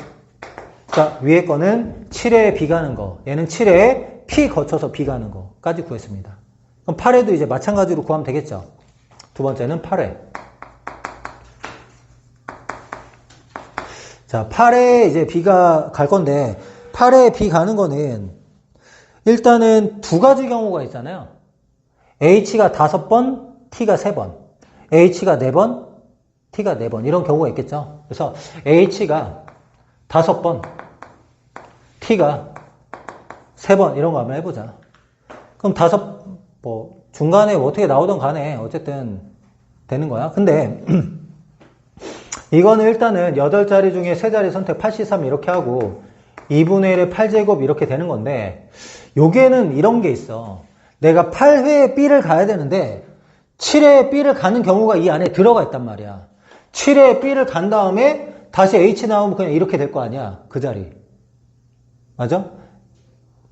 자, 위에 거는 7에 B 가는 거. 얘는 7에 P 거쳐서 B 가는 거까지 구했습니다. 그럼 8회도 이제 마찬가지로 구하면 되겠죠? 두 번째는 8회. 자, 8회 이제 B가 갈 건데, 8회 B 가는 거는, 일단은 두 가지 경우가 있잖아요. H가 5번, T가 3번. H가 4번, T가 4번. 이런 경우가 있겠죠. 그래서 H가 5번, T가 3번. 이런 거 한번 해보자. 그럼 중간에 어떻게 나오던 간에 어쨌든 되는 거야. 근데, 이거는 일단은 8자리 중에 3자리 선택 8C3 이렇게 하고 2분의 1의 8제곱 이렇게 되는 건데 요게는 이런 게 있어. 내가 8회에 B를 가야 되는데 7회에 B를 가는 경우가 이 안에 들어가 있단 말이야. 7회에 B를 간 다음에 다시 H 나오면 그냥 이렇게 될 거 아니야. 그 자리. 맞아?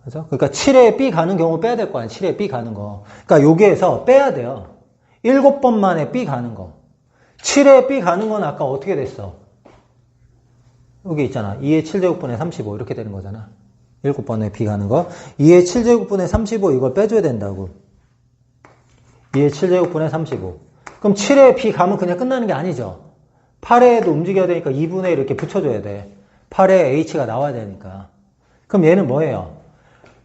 맞아? 그러니까 7회에 B 가는 경우 빼야 될 거 아니야. 7회에 B 가는 거. 그러니까 여기에서 빼야 돼요. 7번 만에 B 가는 거. 7에 B 가는 건 아까 어떻게 됐어? 여기 있잖아. 2의 7제곱분의 35 이렇게 되는 거잖아. 7번에 B 가는 거. 2의 7제곱분의 35 이걸 빼줘야 된다고. 2의 7제곱분의 35. 그럼 7에 B 가면 그냥 끝나는 게 아니죠. 8회에도 움직여야 되니까 2분의 1 이렇게 붙여줘야 돼. 8에 H가 나와야 되니까. 그럼 얘는 뭐예요?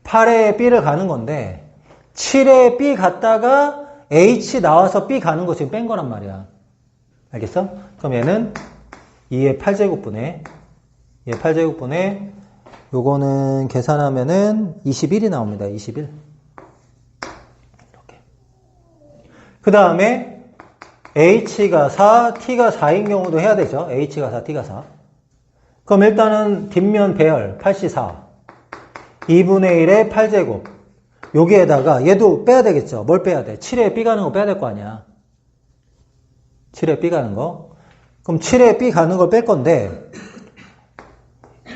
8에 B를 가는 건데 7에 B 갔다가 H 나와서 B 가는 거 지금 뺀 거란 말이야. 알겠어? 그럼 얘는 2의 8제곱분의 요거는 계산하면은 21이 나옵니다. 21. 이렇게. 그 다음에 H가 4, T가 4인 경우도 해야 되죠. H가 4, T가 4. 그럼 일단은 뒷면 배열 8C4 2분의 1의 8제곱 여기에다가 얘도 빼야 되겠죠. 뭘 빼야 돼? 7에 B 가는 거 빼야 될 거 아니야. 7에 B 가는 거. 그럼 7에 B 가는 걸 뺄 건데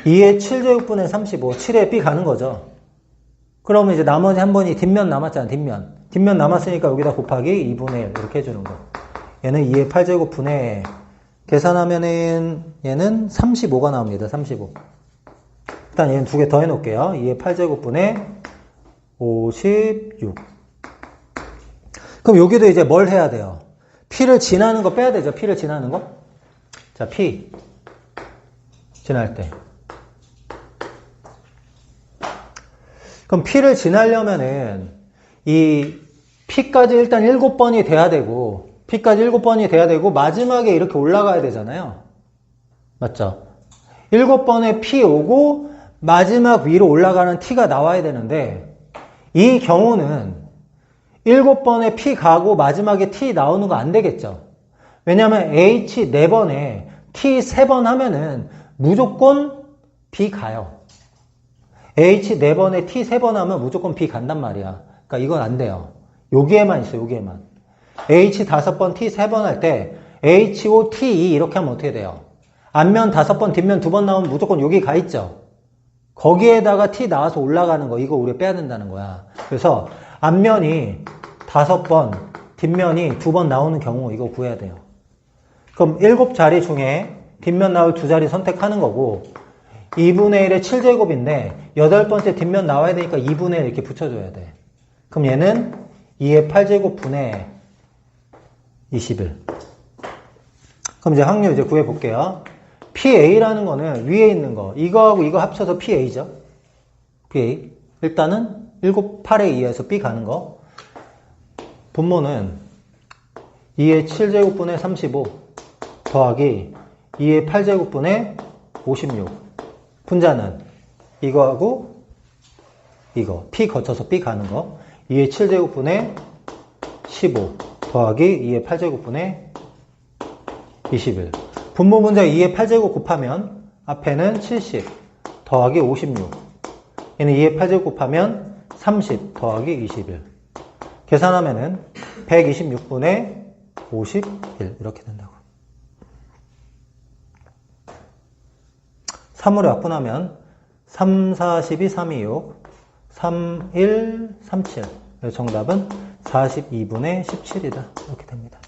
2의 7제곱분의 35 7에 B 가는 거죠. 그러면 이제 나머지 한 번이 뒷면 남았잖아. 뒷면 남았으니까 여기다 곱하기 2분의 1 이렇게 해주는 거. 얘는 2의 8제곱분의 계산하면은 얘는 35가 나옵니다. 35. 일단 얘는 두 개 더 해놓을게요. 2의 8제곱분의 56. 그럼 여기도 이제 뭘 해야 돼요? P를 지나는 거 빼야 되죠. P를 지나는 거. 자, P. 지날 때. 그럼 P를 지나려면은 이 P까지 일단 7번이 돼야 되고 P까지 7번이 돼야 되고 마지막에 이렇게 올라가야 되잖아요. 맞죠? 7번에 P 오고 마지막 위로 올라가는 T가 나와야 되는데 이 경우는 7번에 P 가고 마지막에 T 나오는 거 안 되겠죠. 왜냐면 H 4번에 T 3번 하면은 무조건 B 가요. H 4번에 T 3번 하면 무조건 B 간단 말이야. 그러니까 이건 안 돼요. 여기에만 있어, 여기에만. H 5번, T 3번 할 때 HO, T2 이렇게 하면 어떻게 돼요? 앞면 5번, 뒷면 2번 나오면 무조건 여기 가 있죠. 거기에다가 T 나와서 올라가는 거, 이거 우리가 빼야 된다는 거야. 그래서 앞면이 5번, 뒷면이 2번 나오는 경우 이거 구해야 돼요. 그럼 7자리 중에 뒷면 나올 2자리 선택하는 거고 2분의 1의 7제곱인데 8번째 뒷면 나와야 되니까 2분의 1 이렇게 붙여줘야 돼. 그럼 얘는 2의 8제곱 분의 21. 그럼 이제 확률 이제 구해볼게요. PA라는 거는 위에 있는 거, 이거하고 이거 합쳐서 PA죠. PA. 일단은 7, 8에 의해서 B 가는 거. 분모는 2의 7제곱분의 35 더하기 2의 8제곱분의 56. 분자는 이거하고 이거. P 거쳐서 B 가는 거. 2의 7제곱분의 15 더하기 2의 8제곱분의 21. 분모 분자 2의 8제곱 곱하면 앞에는 70 더하기 56. 얘는 2의 8제곱 곱하면 30 더하기 21. 계산하면은 126분의 51 이렇게 된다고. 3으로 약분하면 3, 42, 3, 2, 6, 3, 1, 3, 7. 정답은 42분의 17이다. 이렇게 됩니다.